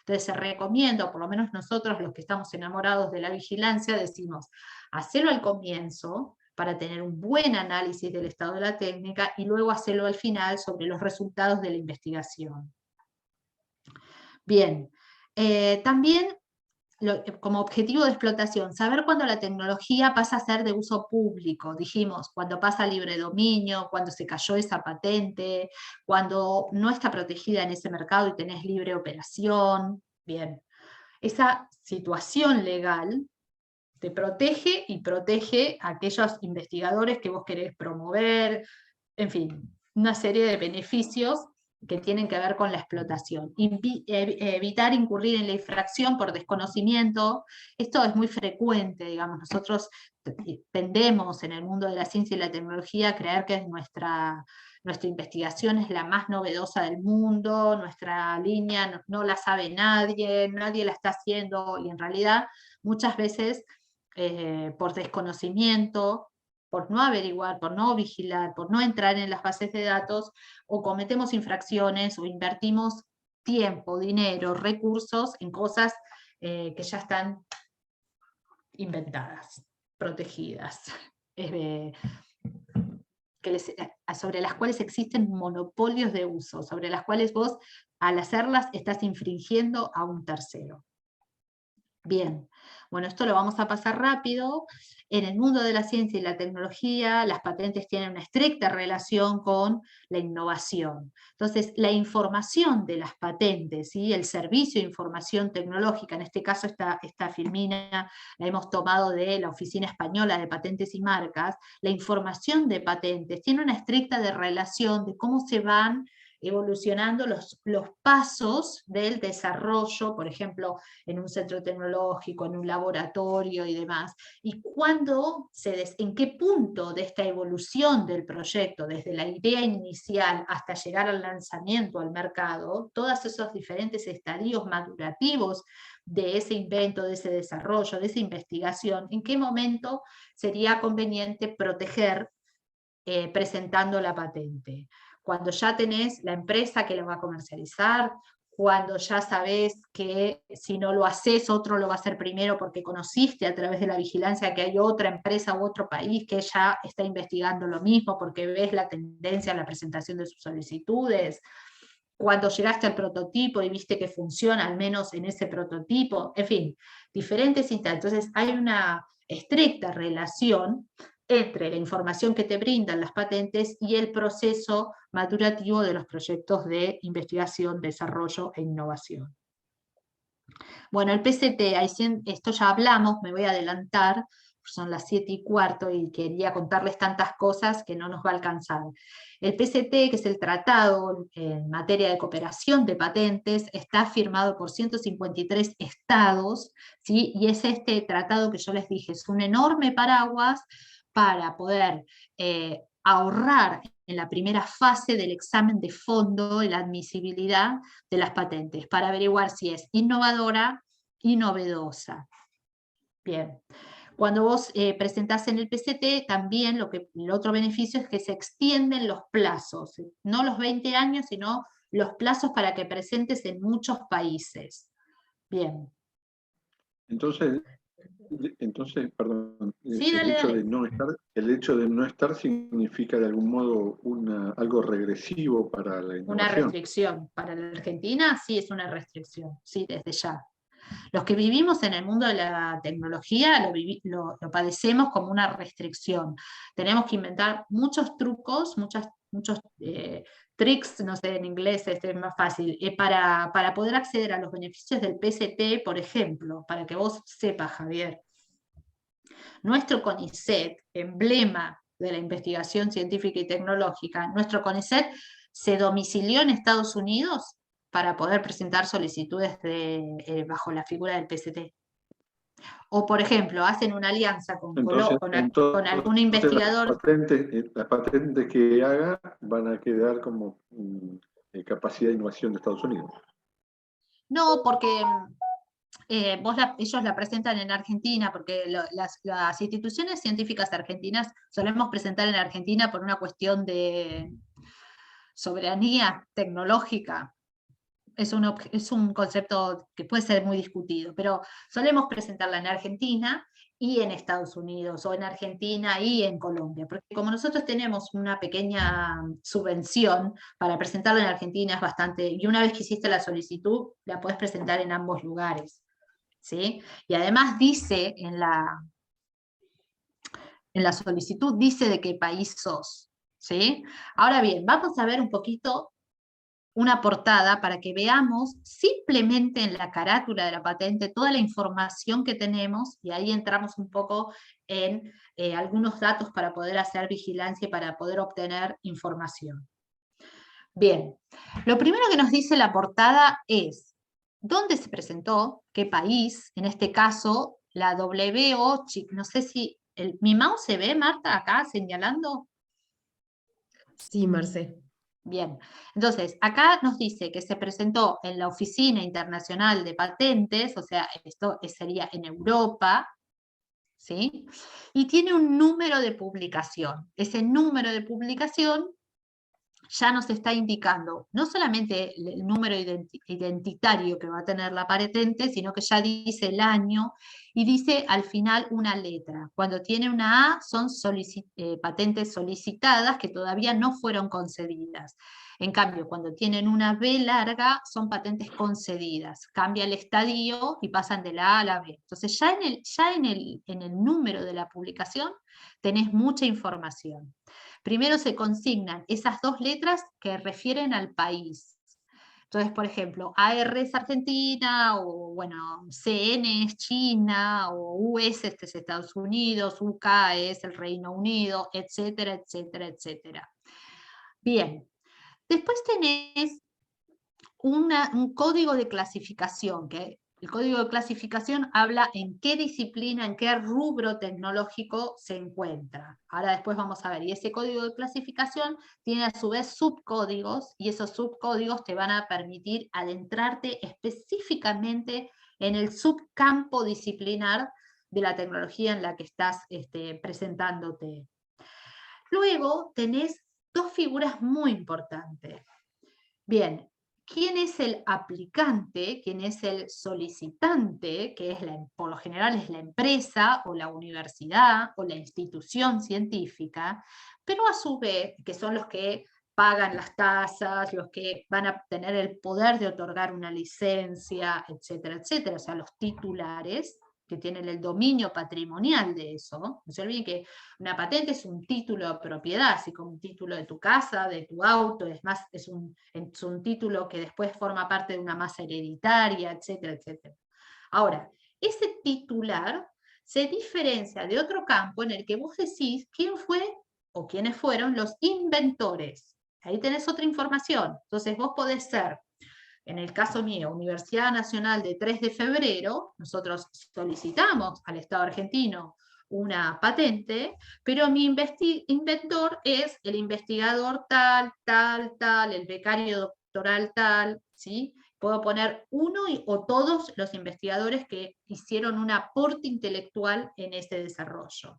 Entonces se recomienda, o por lo menos nosotros los que estamos enamorados de la vigilancia, decimos, hacerlo al comienzo, para tener un buen análisis del estado de la técnica, y luego hacerlo al final sobre los resultados de la investigación. Bien, también como objetivo de explotación, saber cuándo la tecnología pasa a ser de uso público, dijimos, cuando pasa a libre dominio, cuando se cayó esa patente, cuando no está protegida en ese mercado y tenés libre operación. Bien, esa situación legal te protege y protege a aquellos investigadores que vos querés promover, en fin, una serie de beneficios que tienen que ver con la explotación. Evitar incurrir en la infracción por desconocimiento, esto es muy frecuente, digamos, nosotros tendemos en el mundo de la ciencia y la tecnología a creer que nuestra investigación es la más novedosa del mundo, nuestra línea no la sabe nadie, nadie la está haciendo, y en realidad muchas veces por desconocimiento, por no averiguar, por no vigilar, por no entrar en las bases de datos, o cometemos infracciones o invertimos tiempo, dinero, recursos en cosas que ya están inventadas, protegidas, sobre las cuales existen monopolios de uso, sobre las cuales vos al hacerlas estás infringiendo a un tercero. Bien, bueno, esto lo vamos a pasar rápido. En el mundo de la ciencia y la tecnología, las patentes tienen una estricta relación con la innovación. Entonces, la información de las patentes, ¿sí? El servicio de información tecnológica, en este caso esta filmina la hemos tomado de la Oficina Española de Patentes y Marcas, la información de patentes tiene una estricta relación de cómo se van evolucionando los pasos del desarrollo, por ejemplo, en un centro tecnológico, en un laboratorio y demás, y en qué punto de esta evolución del proyecto, desde la idea inicial hasta llegar al lanzamiento al mercado, todos esos diferentes estadios madurativos de ese invento, de ese desarrollo, de esa investigación, en qué momento sería conveniente proteger presentando la patente. Cuando ya tenés la empresa que la va a comercializar, cuando ya sabés que si no lo haces, otro lo va a hacer primero porque conociste a través de la vigilancia que hay otra empresa u otro país que ya está investigando lo mismo porque ves la tendencia en la presentación de sus solicitudes, cuando llegaste al prototipo y viste que funciona al menos en ese prototipo, en fin, diferentes instancias. Entonces hay una estricta relación entre la información que te brindan las patentes y el proceso madurativo de los proyectos de investigación, desarrollo e innovación. Bueno, el PCT, esto ya hablamos, me voy a adelantar, son las 7:15 y quería contarles tantas cosas que no nos va a alcanzar. El PCT, que es el Tratado en materia de cooperación de patentes, está firmado por 153 estados, ¿sí? Y es este tratado que yo les dije, es un enorme paraguas para poder ahorrar en la primera fase del examen de fondo de la admisibilidad de las patentes, para averiguar si es innovadora y novedosa. Bien. Cuando vos presentás en el PCT, también el otro beneficio es que se extienden los plazos, no los 20 años, sino los plazos para que presentes en muchos países. Bien. Entonces, perdón, Sí, el dale, hecho dale. el hecho de no estar significa de algún modo algo regresivo para la Una innovación. restricción. Para la Argentina sí es una restricción, sí, desde ya. Los que vivimos en el mundo de la tecnología lo padecemos como una restricción. Tenemos que inventar muchos trucos, muchos tricks, no sé, en inglés es más fácil, para poder acceder a los beneficios del PCT, por ejemplo, para que vos sepas, Javier. Nuestro CONICET, emblema de la investigación científica y tecnológica, nuestro CONICET se domicilió en Estados Unidos para poder presentar solicitudes bajo la figura del PCT. O, por ejemplo, hacen una alianza con algún investigador. Las patentes que haga van a quedar como capacidad de innovación de Estados Unidos. No, porque ellos la presentan en Argentina, porque las instituciones científicas argentinas solemos presentar en Argentina por una cuestión de soberanía tecnológica. Es un concepto que puede ser muy discutido, pero solemos presentarla en Argentina y en Estados Unidos, o en Argentina y en Colombia, porque como nosotros tenemos una pequeña subvención, para presentarla en Argentina es bastante, y una vez que hiciste la solicitud, la puedes presentar en ambos lugares, ¿sí? Y además dice en la solicitud, dice de qué país sos, ¿sí? Ahora bien, vamos a ver un poquito una portada para que veamos simplemente en la carátula de la patente toda la información que tenemos, y ahí entramos un poco en algunos datos para poder hacer vigilancia y para poder obtener información. Bien, lo primero que nos dice la portada es dónde se presentó, qué país, en este caso la WO, no sé si mi mouse se ve, Marta, acá señalando. Sí, Marce. Bien, entonces acá nos dice que se presentó en la Oficina Internacional de Patentes, o sea, esto sería en Europa, ¿sí? Y tiene un número de publicación. Ese número de publicación ya nos está indicando no solamente el número identitario que va a tener la patente, sino que ya dice el año y dice al final una letra. Cuando tiene una A son patentes solicitadas que todavía no fueron concedidas. En cambio, cuando tienen una B larga, son patentes concedidas. Cambia el estadio y pasan de la A a la B. Entonces ya en el número de la publicación tenés mucha información. Primero se consignan esas dos letras que refieren al país. Entonces, por ejemplo, AR es Argentina, o bueno, CN es China, o US es Estados Unidos, UK es el Reino Unido, etcétera, etcétera, etcétera. Bien, después tenés un código de clasificación, que el código de clasificación habla en qué disciplina, en qué rubro tecnológico se encuentra. Ahora después vamos a ver, y ese código de clasificación tiene a su vez subcódigos, y esos subcódigos te van a permitir adentrarte específicamente en el subcampo disciplinar de la tecnología en la que estás presentándote. Luego tenés dos figuras muy importantes. Bien, ¿quién es el aplicante? ¿Quién es el solicitante? Que por lo general es la empresa o la universidad o la institución científica, pero a su vez, que son los que pagan las tasas, los que van a tener el poder de otorgar una licencia, etcétera, etcétera, o sea, los titulares que tienen el dominio patrimonial de eso. No se olviden que una patente es un título de propiedad, así como un título de tu casa, de tu auto, es más, es un título que después forma parte de una masa hereditaria, etcétera, etcétera. Ahora, ese titular se diferencia de otro campo en el que vos decís quién fue o quiénes fueron los inventores. Ahí tenés otra información. Entonces vos podés ser, en el caso mío, Universidad Nacional de 3 de Febrero, nosotros solicitamos al Estado argentino una patente, pero mi inventor es el investigador tal, tal, tal, el becario doctoral tal, ¿sí? Puedo poner uno o todos los investigadores que hicieron un aporte intelectual en ese desarrollo.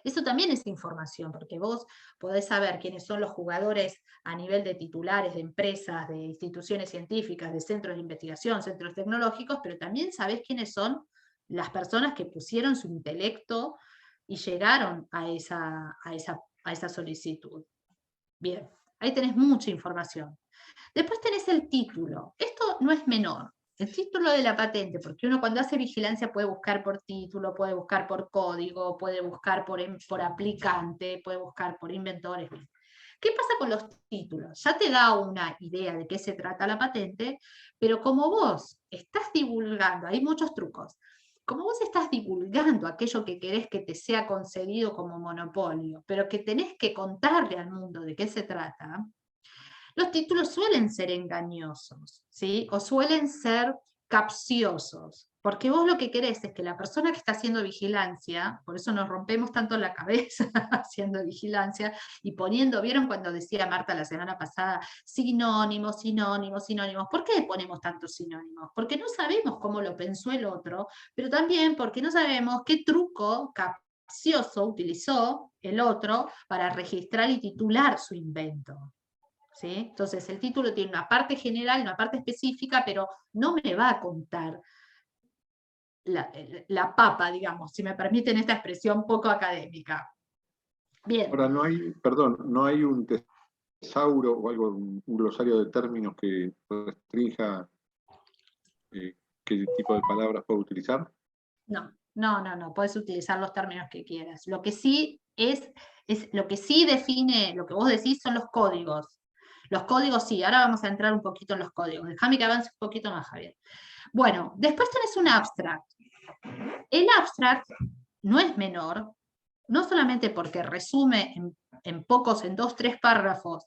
Eso también es información, porque vos podés saber quiénes son los jugadores a nivel de titulares, de empresas, de instituciones científicas, de centros de investigación, centros tecnológicos, pero también sabés quiénes son las personas que pusieron su intelecto y llegaron a esa solicitud. Bien, ahí tenés mucha información. Después tenés el título. Esto no es menor. El título de la patente, porque uno cuando hace vigilancia puede buscar por título, puede buscar por código, puede buscar por aplicante, puede buscar por inventores. ¿Qué pasa con los títulos? Ya te da una idea de qué se trata la patente, pero como vos estás divulgando, hay muchos trucos, como vos estás divulgando aquello que querés que te sea concedido como monopolio, pero que tenés que contarle al mundo de qué se trata, los títulos suelen ser engañosos, ¿sí? O suelen ser capciosos, porque vos lo que querés es que la persona que está haciendo vigilancia, por eso nos rompemos tanto la cabeza haciendo vigilancia y poniendo, ¿vieron cuando decía Marta la semana pasada, sinónimos, sinónimos, sinónimos? ¿Por qué ponemos tantos sinónimos? Porque no sabemos cómo lo pensó el otro, pero también porque no sabemos qué truco capcioso utilizó el otro para registrar y titular su invento. ¿Sí? Entonces el título tiene una parte general y una parte específica, pero no me va a contar la papa, digamos, si me permiten esta expresión poco académica. Bien. Ahora, no hay, perdón, no hay un tesauro o algo, un glosario de términos que restrinja qué tipo de palabras puedo utilizar. No, puedes utilizar los términos que quieras. Lo que sí lo que sí define, lo que vos decís son los códigos. Los códigos sí, ahora vamos a entrar un poquito en los códigos. Déjame que avance un poquito más, Javier. Bueno, después tenés un abstract. El abstract no es menor, no solamente porque resume en 2, 3 párrafos,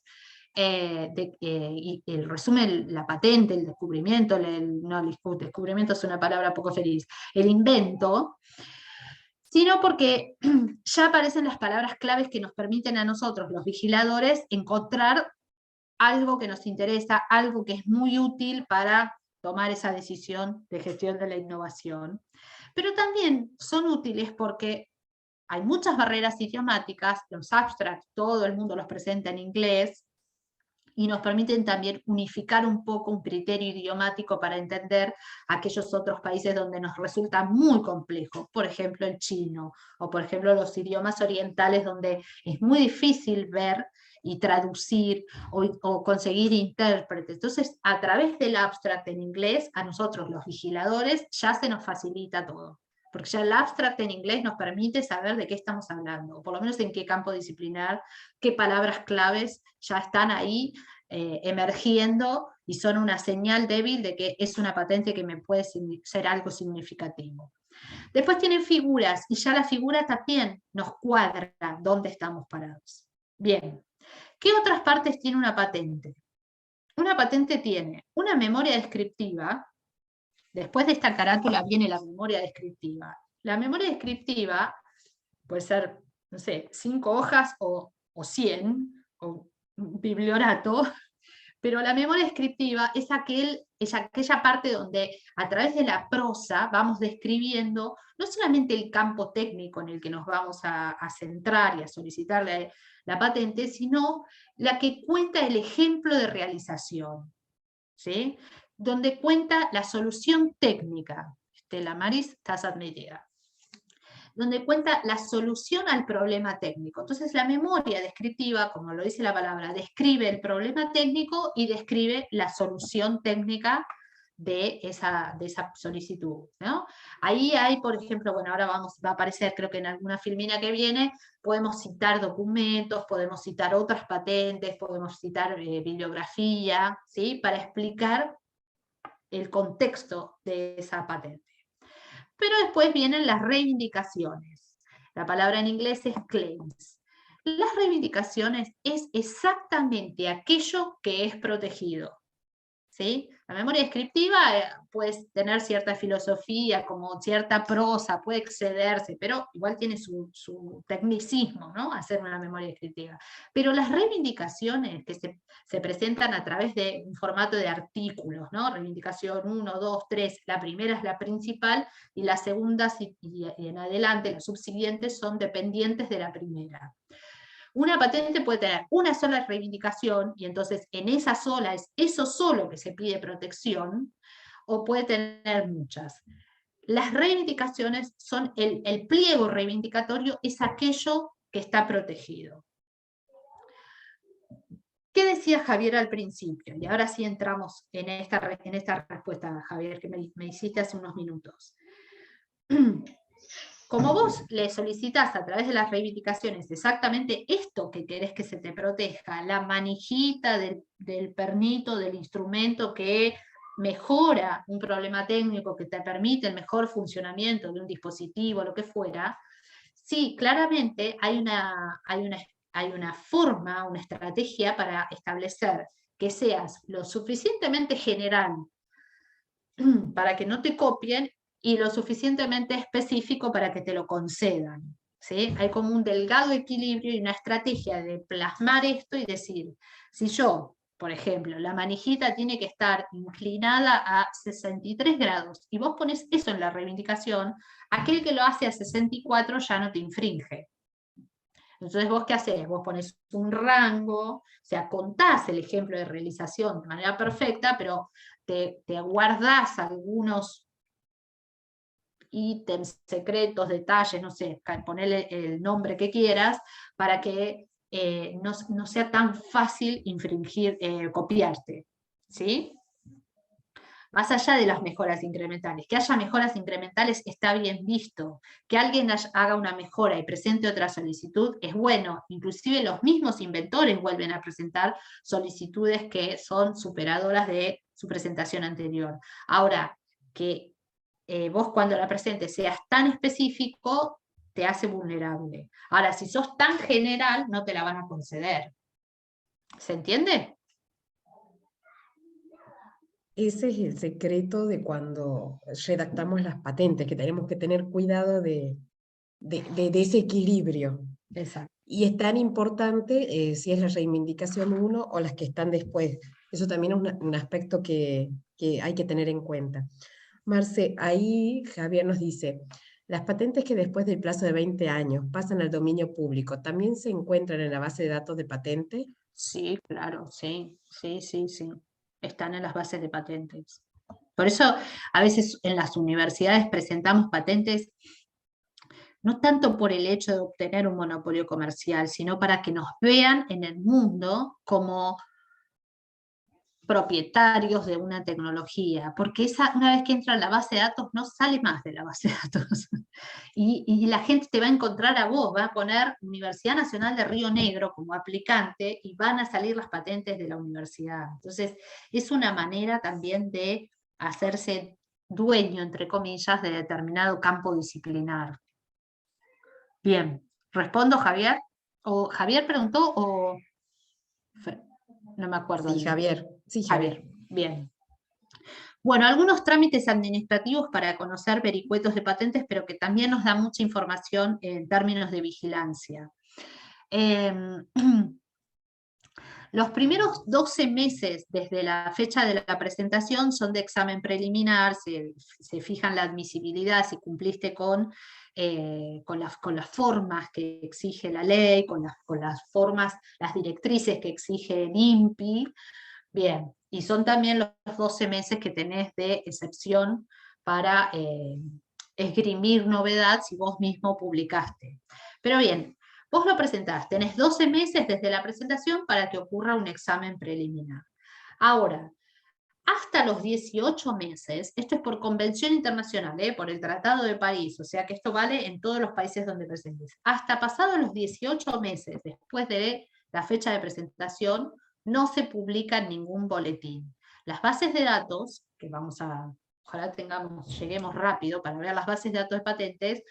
y el resume la patente, el descubrimiento, descubrimiento es una palabra poco feliz, el invento, sino porque ya aparecen las palabras claves que nos permiten a nosotros, los vigiladores, encontrar algo que nos interesa, algo que es muy útil para tomar esa decisión de gestión de la innovación. Pero también son útiles porque hay muchas barreras idiomáticas, los abstracts, todo el mundo los presenta en inglés, y nos permiten también unificar un poco un criterio idiomático para entender aquellos otros países donde nos resulta muy complejo, por ejemplo el chino, o por ejemplo los idiomas orientales donde es muy difícil ver y traducir o conseguir intérpretes. Entonces, a través del abstract en inglés, a nosotros los vigiladores ya se nos facilita todo. Porque ya el abstract en inglés nos permite saber de qué estamos hablando, o por lo menos en qué campo disciplinar, qué palabras claves ya están ahí emergiendo y son una señal débil de que es una patente que me puede ser algo significativo. Después tienen figuras, y ya la figura también nos cuadra dónde estamos parados. Bien, ¿qué otras partes tiene una patente? Una patente tiene una memoria descriptiva. Después de esta carátula viene la memoria descriptiva. La memoria descriptiva puede ser, no sé, 5 hojas o 100, o un bibliorato, pero la memoria descriptiva es aquella parte donde a través de la prosa vamos describiendo no solamente el campo técnico en el que nos vamos a centrar y a solicitarle la patente, sino la que cuenta el ejemplo de realización, ¿sí? Donde cuenta la solución técnica. Stella Maris, estás admitida. Donde cuenta la solución al problema técnico. Entonces la memoria descriptiva, como lo dice la palabra, describe el problema técnico y describe la solución técnica de esa solicitud, ¿no? Ahí hay, por ejemplo, bueno, ahora va a aparecer, creo que en alguna filmina que viene, podemos citar documentos, podemos citar otras patentes, podemos citar bibliografía, ¿sí? Para explicar el contexto de esa patente. Pero después vienen las reivindicaciones. La palabra en inglés es claims. Las reivindicaciones es exactamente aquello que es protegido. ¿sí? La memoria descriptiva puede tener cierta filosofía, como cierta prosa, puede excederse, pero igual tiene su tecnicismo, ¿no? Hacer una memoria descriptiva. Pero las reivindicaciones que se presentan a través de un formato de artículos, ¿no? Reivindicación 1, 2, 3, la primera es la principal, y las segundas y en adelante, las subsiguientes, son dependientes de la primera. Una patente puede tener una sola reivindicación, y entonces en esa sola es eso solo que se pide protección, o puede tener muchas. Las reivindicaciones son el pliego reivindicatorio, es aquello que está protegido. ¿Qué decía Javier al principio? Y ahora sí entramos en esta respuesta, Javier, que me hiciste hace unos minutos. Como vos le solicitas a través de las reivindicaciones exactamente esto que querés que se te proteja, la manijita del pernito, del instrumento que mejora un problema técnico, que te permite el mejor funcionamiento de un dispositivo, lo que fuera, sí, claramente hay una forma, una estrategia para establecer que seas lo suficientemente general para que no te copien, y lo suficientemente específico para que te lo concedan. ¿Sí? Hay como un delgado equilibrio y una estrategia de plasmar esto y decir, si yo, por ejemplo, la manijita tiene que estar inclinada a 63 grados, y vos pones eso en la reivindicación, aquel que lo hace a 64 ya no te infringe. Entonces, ¿vos qué haces? Vos pones un rango, o sea, contás el ejemplo de realización de manera perfecta, pero te guardás algunos ítems, secretos, detalles, no sé, ponele el nombre que quieras, para que no sea tan fácil infringir, copiarte, ¿sí? Más allá de las mejoras incrementales. Que haya mejoras incrementales está bien visto. Que alguien haga una mejora y presente otra solicitud es bueno. Inclusive los mismos inventores vuelven a presentar solicitudes que son superadoras de su presentación anterior. Ahora, que vos cuando la presentes seas tan específico, te hace vulnerable. Ahora, si sos tan general, no te la van a conceder. ¿Se entiende? Ese es el secreto de cuando redactamos las patentes, que tenemos que tener cuidado de ese equilibrio. Exacto. Y es tan importante si es la reivindicación 1 o las que están después. Eso también es un aspecto que hay que tener en cuenta. Marce, ahí Javier nos dice, las patentes que después del plazo de 20 años pasan al dominio público, ¿también se encuentran en la base de datos de patente? Sí, claro, sí. Están en las bases de patentes. Por eso a veces en las universidades presentamos patentes, no tanto por el hecho de obtener un monopolio comercial, sino para que nos vean en el mundo como propietarios de una tecnología, porque una vez que entra en la base de datos no sale más de la base de datos. Y la gente te va a encontrar a vos, va a poner Universidad Nacional de Río Negro como aplicante y van a salir las patentes de la universidad. Entonces, es una manera también de hacerse dueño, entre comillas, de determinado campo disciplinar. Bien, ¿respondo, Javier? ¿O Javier preguntó o...? No me acuerdo. Sí, Javier. Sí, Javier, bien. Bueno, algunos trámites administrativos para conocer vericuetos de patentes, pero que también nos da mucha información en términos de vigilancia. Los primeros 12 meses desde la fecha de la presentación son de examen preliminar, se fijan la admisibilidad, si cumpliste con las formas que exige la ley, con las formas, las directrices que exige el INPI. Bien, y son también los 12 meses que tenés de excepción para esgrimir novedad si vos mismo publicaste. Pero bien, vos lo presentás, tenés 12 meses desde la presentación para que ocurra un examen preliminar. Ahora, hasta los 18 meses, esto es por convención internacional, por el Tratado de París, o sea que esto vale en todos los países donde presentes. Hasta pasados los 18 meses después de la fecha de presentación, no se publica en ningún boletín. Las bases de datos, que ojalá lleguemos rápido para ver las bases de datos de patentes,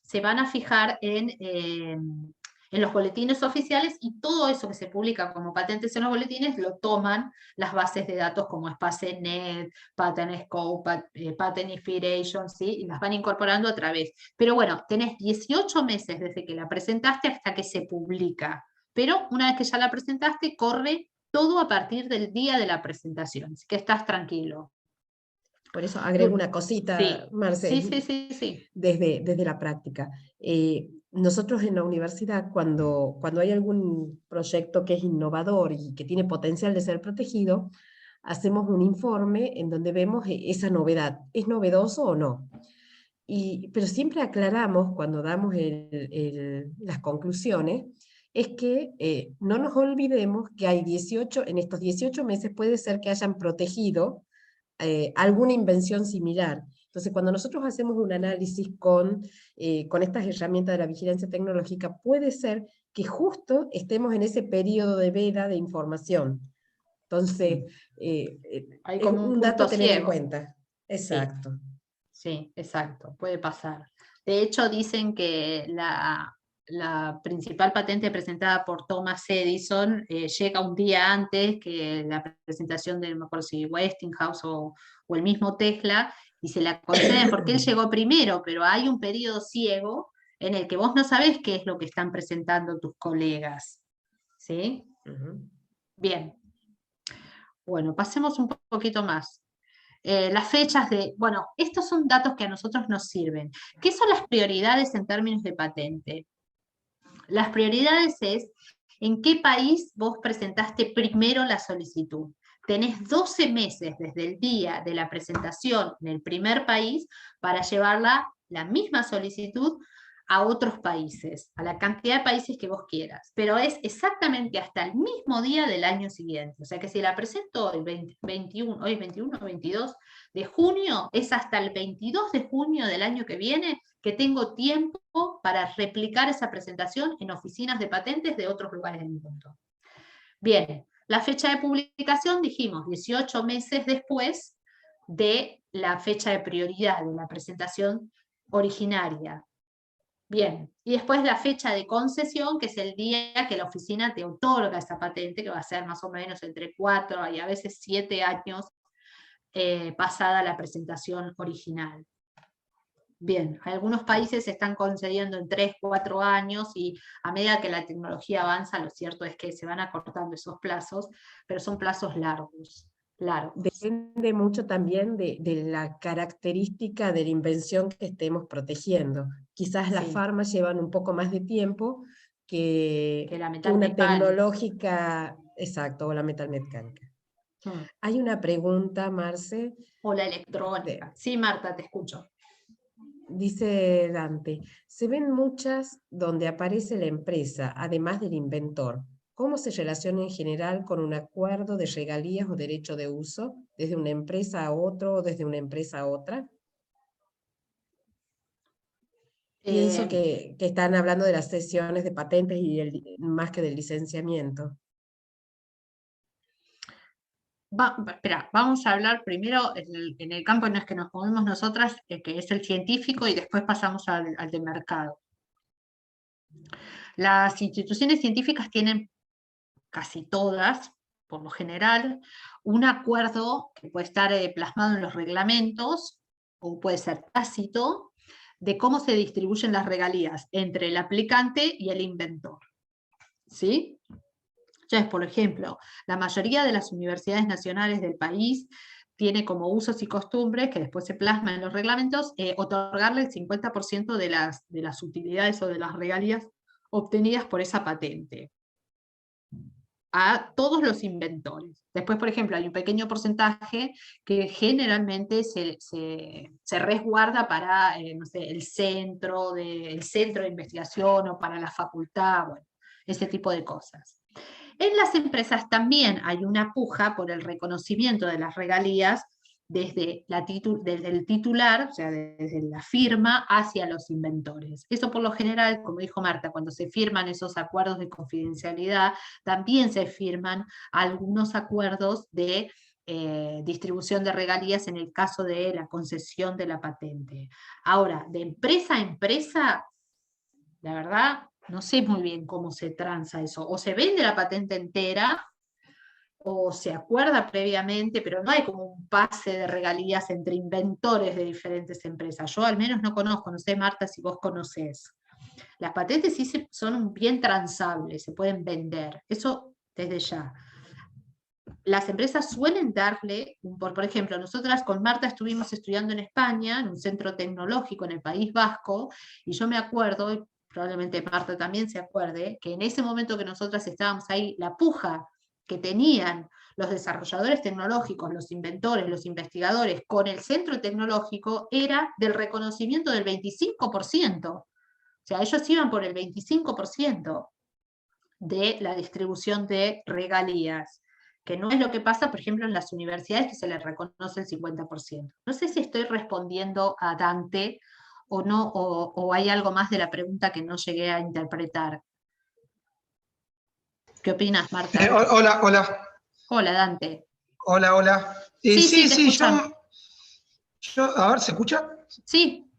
se van a fijar en en los boletines oficiales, y todo eso que se publica como patentes en los boletines lo toman las bases de datos como es PatentNet, PatentScope, Patent Inspiration, ¿sí? Y las van incorporando a través. Pero bueno, tenés 18 meses desde que la presentaste hasta que se publica. Pero una vez que ya la presentaste, corre todo a partir del día de la presentación, así que estás tranquilo. Por eso agrego una cosita, Sí, Marce, sí. desde la práctica. Nosotros en la universidad, cuando hay algún proyecto que es innovador y que tiene potencial de ser protegido, hacemos un informe en donde vemos esa novedad. ¿Es novedoso o no? Pero siempre aclaramos cuando damos las conclusiones, es que no nos olvidemos que hay 18, en estos 18 meses puede ser que hayan protegido alguna invención similar. Entonces, cuando nosotros hacemos un análisis con estas herramientas de la vigilancia tecnológica, puede ser que justo estemos en ese periodo de veda de información. Entonces, Hay es como un un dato a punto tener en ciego. cuenta. Exacto. Sí, exacto, puede pasar. De hecho, dicen que la principal patente presentada por Thomas Edison llega un día antes que la presentación de, no me acuerdo si Westinghouse o el mismo Tesla, y se la conceden porque él llegó primero, pero hay un periodo ciego en el que vos no sabés qué es lo que están presentando tus colegas. ¿Sí? Bien. Bueno, pasemos un poquito más. Las fechas bueno, estos son datos que a nosotros nos sirven. ¿Qué son las prioridades en términos de patente? Las prioridades es en qué país vos presentaste primero la solicitud. Tenés 12 meses desde el día de la presentación en el primer país para llevarla, la misma solicitud, a otros países, a la cantidad de países que vos quieras, pero es exactamente hasta el mismo día del año siguiente. O sea que si la presento hoy, 21 o 22 de junio, es hasta el 22 de junio del año que viene que tengo tiempo para replicar esa presentación en oficinas de patentes de otros lugares del mundo. Bien, la fecha de publicación, dijimos, 18 meses después de la fecha de prioridad de la presentación originaria. Bien, y después la fecha de concesión, que es el día que la oficina te otorga esa patente, que va a ser más o menos entre 4 y a veces 7 años pasada la presentación original. Bien, algunos países se están concediendo en 3, 4 años, y a medida que la tecnología avanza, lo cierto es que se van acortando esos plazos, pero son plazos largos. Depende mucho también de la característica de la invención que estemos protegiendo. Quizás las farmas llevan un poco más de tiempo que una tecnológica, exacto, o la metalmecánica. Hay una pregunta, Marce. O la electrónica. Sí, Marta, te escucho. Dice Dante, se ven muchas donde aparece la empresa, además del inventor. ¿Cómo se relaciona en general con un acuerdo de regalías o derecho de uso, desde una empresa a otro o desde una empresa a otra? Pienso que están hablando de las sesiones de patentes y más que del licenciamiento. Espera, vamos a hablar primero en el campo en el que nos movemos nosotras, que es el científico, y después pasamos al de mercado. Las instituciones científicas tienen, casi todas, por lo general, un acuerdo que puede estar plasmado en los reglamentos, o puede ser tácito, de cómo se distribuyen las regalías entre el aplicante y el inventor. ¿Sí? Entonces, por ejemplo, la mayoría de las universidades nacionales del país tiene como usos y costumbres, que después se plasman en los reglamentos, otorgarle el 50% de las utilidades o de las regalías obtenidas por esa patente a todos los inventores. Después, por ejemplo, hay un pequeño porcentaje que generalmente se resguarda para no sé, el centro de investigación, o para la facultad, bueno, ese tipo de cosas. En las empresas también hay una puja por el reconocimiento de las regalías desde el titular, o sea, desde la firma hacia los inventores. Eso por lo general, como dijo Marta, cuando se firman esos acuerdos de confidencialidad, también se firman algunos acuerdos de distribución de regalías en el caso de la concesión de la patente. Ahora, de empresa a empresa, la verdad, No sé muy bien cómo se transa eso. O se vende la patente entera, o se acuerda previamente, pero no hay como un pase de regalías entre inventores de diferentes empresas. Yo al menos no conozco, no sé, Marta, si vos conocés. Las patentes sí son bien transables, se pueden vender, eso desde ya. Las empresas suelen darle, por ejemplo, nosotras con Marta estuvimos estudiando en España, en un centro tecnológico en el País Vasco, y yo me acuerdo, y probablemente Marta también se acuerde, que en ese momento que nosotras estábamos ahí, la puja que tenían los desarrolladores tecnológicos, los inventores, los investigadores con el centro tecnológico era del reconocimiento del 25%. O sea, ellos iban por el 25% de la distribución de regalías, que no es lo que pasa, por ejemplo, en las universidades, que se les reconoce el 50%. No sé si estoy respondiendo a Dante o no, o hay algo más de la pregunta que no llegué a interpretar. ¿Qué opinas, Marta? Hola, hola, Hola, Dante. hola, hola. Sí, Sí, te sí, escuchamos. a ver, ¿se escucha? Sí,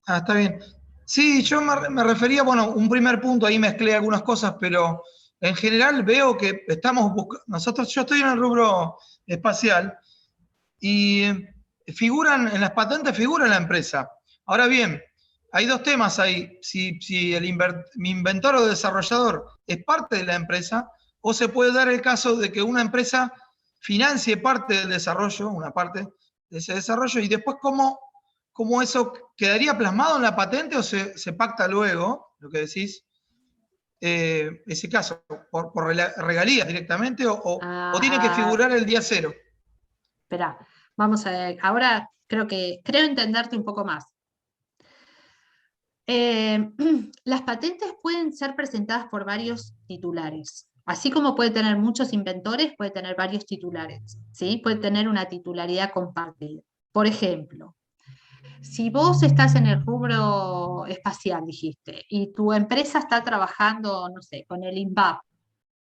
Ah, está bien. Sí, yo me refería, bueno, un primer punto, ahí mezclé algunas cosas, pero en general veo que estamos buscando, yo estoy en el rubro espacial y en las patentes figura la empresa. Ahora bien, hay dos temas ahí, si mi inventor o desarrollador es parte de la empresa, o se puede dar el caso de que una empresa financie parte del desarrollo, una parte de ese desarrollo, y después cómo eso quedaría plasmado en la patente o se pacta luego, lo que decís, ese caso, por regalías directamente, o tiene que figurar el día cero. espera, vamos a ver. Ahora creo entenderte un poco más. Las patentes pueden ser presentadas por varios titulares. Así como puede tener muchos inventores, puede tener varios titulares, ¿sí? Puede tener una titularidad compartida. Por ejemplo, si vos estás en el rubro espacial, dijiste, y tu empresa está trabajando, no sé, con el INVAP,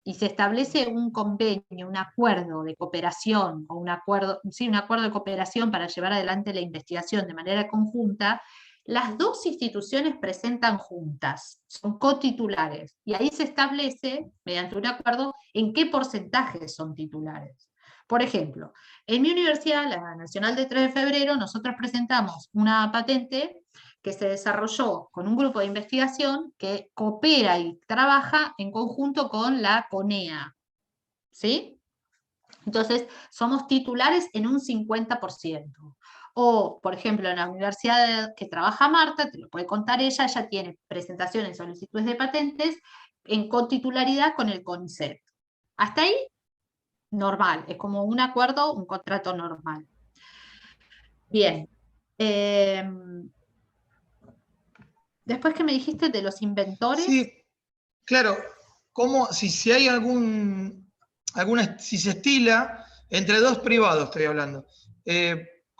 y se establece un convenio, un acuerdo de cooperación, o un acuerdo de cooperación para llevar adelante la investigación de manera conjunta, las dos instituciones presentan juntas, son cotitulares, y ahí se establece, mediante un acuerdo, en qué porcentaje son titulares. Por ejemplo, en mi universidad, la Nacional de 3 de Febrero, nosotros presentamos una patente que se desarrolló con un grupo de investigación que coopera y trabaja en conjunto con la CONEA. ¿Sí? Entonces, somos titulares en un 50%. O, por ejemplo, en la universidad que trabaja Marta, te lo puede contar ella tiene presentaciones, solicitudes de patentes en cotitularidad con el CONICET. Hasta ahí, normal, es como un acuerdo, un contrato normal. Bien. Después que me dijiste de los inventores. Sí, claro, si hay si se estila entre dos privados, estoy hablando,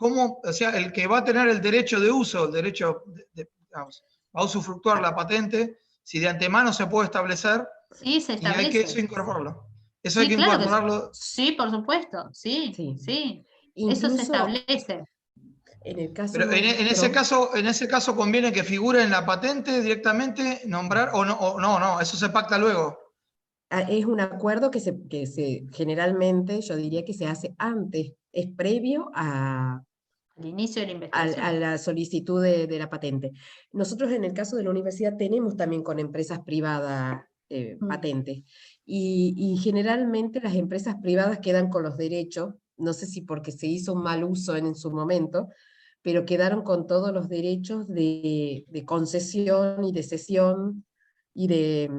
o sea, el que va a tener el derecho de uso, el derecho, digamos, va a usufructuar la patente, si de antemano se puede establecer, Sí, se y hay que establece. eso incorporarlo. Eso hay Sí, que claro que sí. incorporarlo. Sí, por supuesto, sí, Sí. sí. Eso se Incluso establece. en el caso Pero en nuestro, ese caso conviene que figure en la patente directamente, nombrar, no, eso se pacta luego. es un acuerdo que se generalmente, yo diría que se hace antes, es previo Al inicio de la a investigación. la solicitud de la patente. Nosotros en el caso de la universidad tenemos también con empresas privadas patentes y generalmente las empresas privadas quedan con los derechos, no sé si porque se hizo un mal uso en su momento, pero quedaron con todos los derechos de concesión y de cesión y de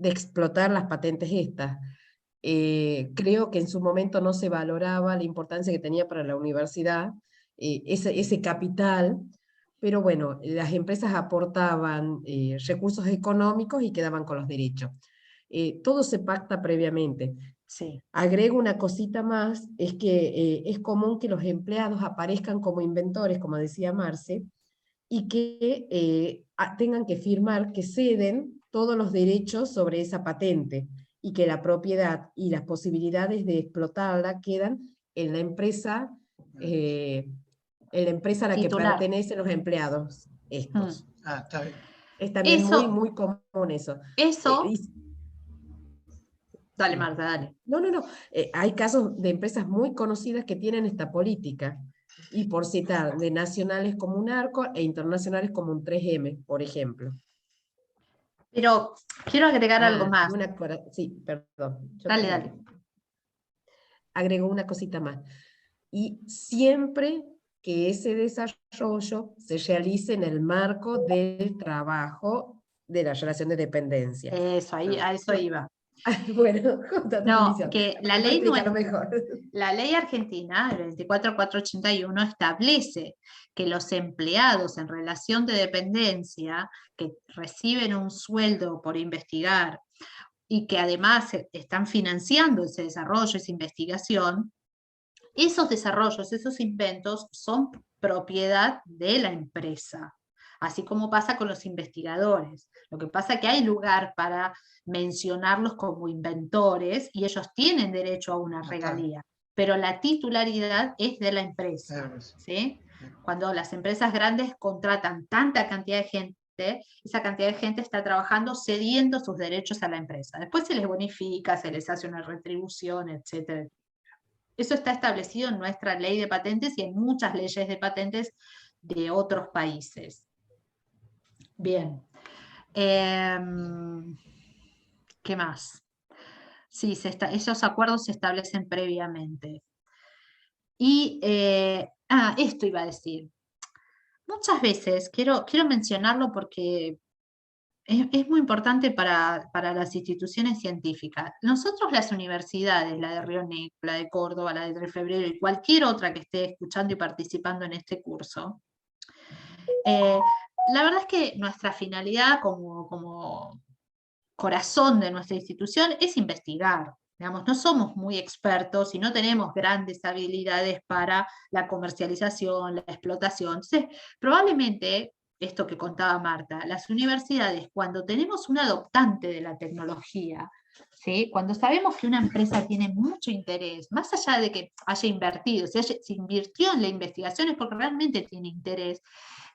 explotar las patentes estas. Creo que en su momento no se valoraba la importancia que tenía para la universidad ese capital, pero bueno, las empresas aportaban recursos económicos y quedaban con los derechos. Todo se pacta previamente. Sí. Agrego una cosita más, es que es común que los empleados aparezcan como inventores, como decía Marce, y que tengan que firmar que ceden todos los derechos sobre esa patente y que la propiedad y las posibilidades de explotarla quedan en la empresa a la que Titular. pertenecen los empleados estos. Está bien. Es también Eso, muy común eso. eso, Y- dale sí. Marta, dale. No. Hay casos de empresas muy conocidas que tienen esta política. Y por citar, de nacionales como un Arco e internacionales como un 3M, por ejemplo. Pero quiero agregar algo más. Sí, perdón. Dale, dale. Agrego una cosita más. Y siempre que ese desarrollo se realice en el marco del trabajo de la relación de dependencia. Eso, ahí, a eso iba. Bueno, junta tu No, definición. que la Me puedo ley explicarlo nuestra, mejor. la ley argentina, el 24481, establece que los empleados en relación de dependencia que reciben un sueldo por investigar y que además están financiando ese desarrollo, esa investigación, esos desarrollos, esos inventos son propiedad de la empresa, así como pasa con los investigadores. Lo que pasa es que hay lugar para mencionarlos como inventores y ellos tienen derecho a una regalía, pero la titularidad es de la empresa, ¿sí? Cuando las empresas grandes contratan tanta cantidad de gente, esa cantidad de gente está trabajando cediendo sus derechos a la empresa. Después se les bonifica, se les hace una retribución, etcétera. Eso está establecido en nuestra ley de patentes y en muchas leyes de patentes de otros países. Bien. ¿Qué más? Sí, esos acuerdos se establecen previamente. Y, esto iba a decir. Muchas veces, quiero mencionarlo porque es muy importante para las instituciones científicas. Nosotros las universidades, la de Río Negro, la de Córdoba, la de 3 de Febrero y cualquier otra que esté escuchando y participando en este curso, la verdad es que nuestra finalidad como corazón de nuestra institución es investigar. Digamos, no somos muy expertos y no tenemos grandes habilidades para la comercialización, la explotación. Entonces, probablemente, esto que contaba Marta, las universidades, cuando tenemos un adoptante de la tecnología, ¿sí? Cuando sabemos que una empresa tiene mucho interés, más allá de que haya invertido, se invirtió en la investigación es porque realmente tiene interés,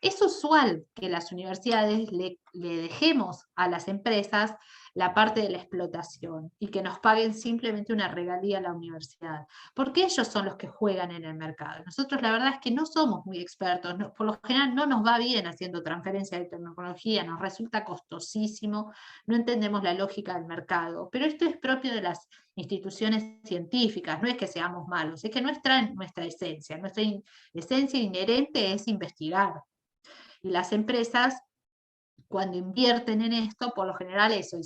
es usual que las universidades le dejemos a las empresas la parte de la explotación y que nos paguen simplemente una regalía a la universidad, porque ellos son los que juegan en el mercado. Nosotros la verdad es que no somos muy expertos, por lo general no nos va bien haciendo transferencia de tecnología, nos resulta costosísimo, no entendemos la lógica del mercado, pero esto es propio de las instituciones científicas, no es que seamos malos, es que nuestra esencia inherente es investigar. Y las empresas, cuando invierten en esto, por lo general eso,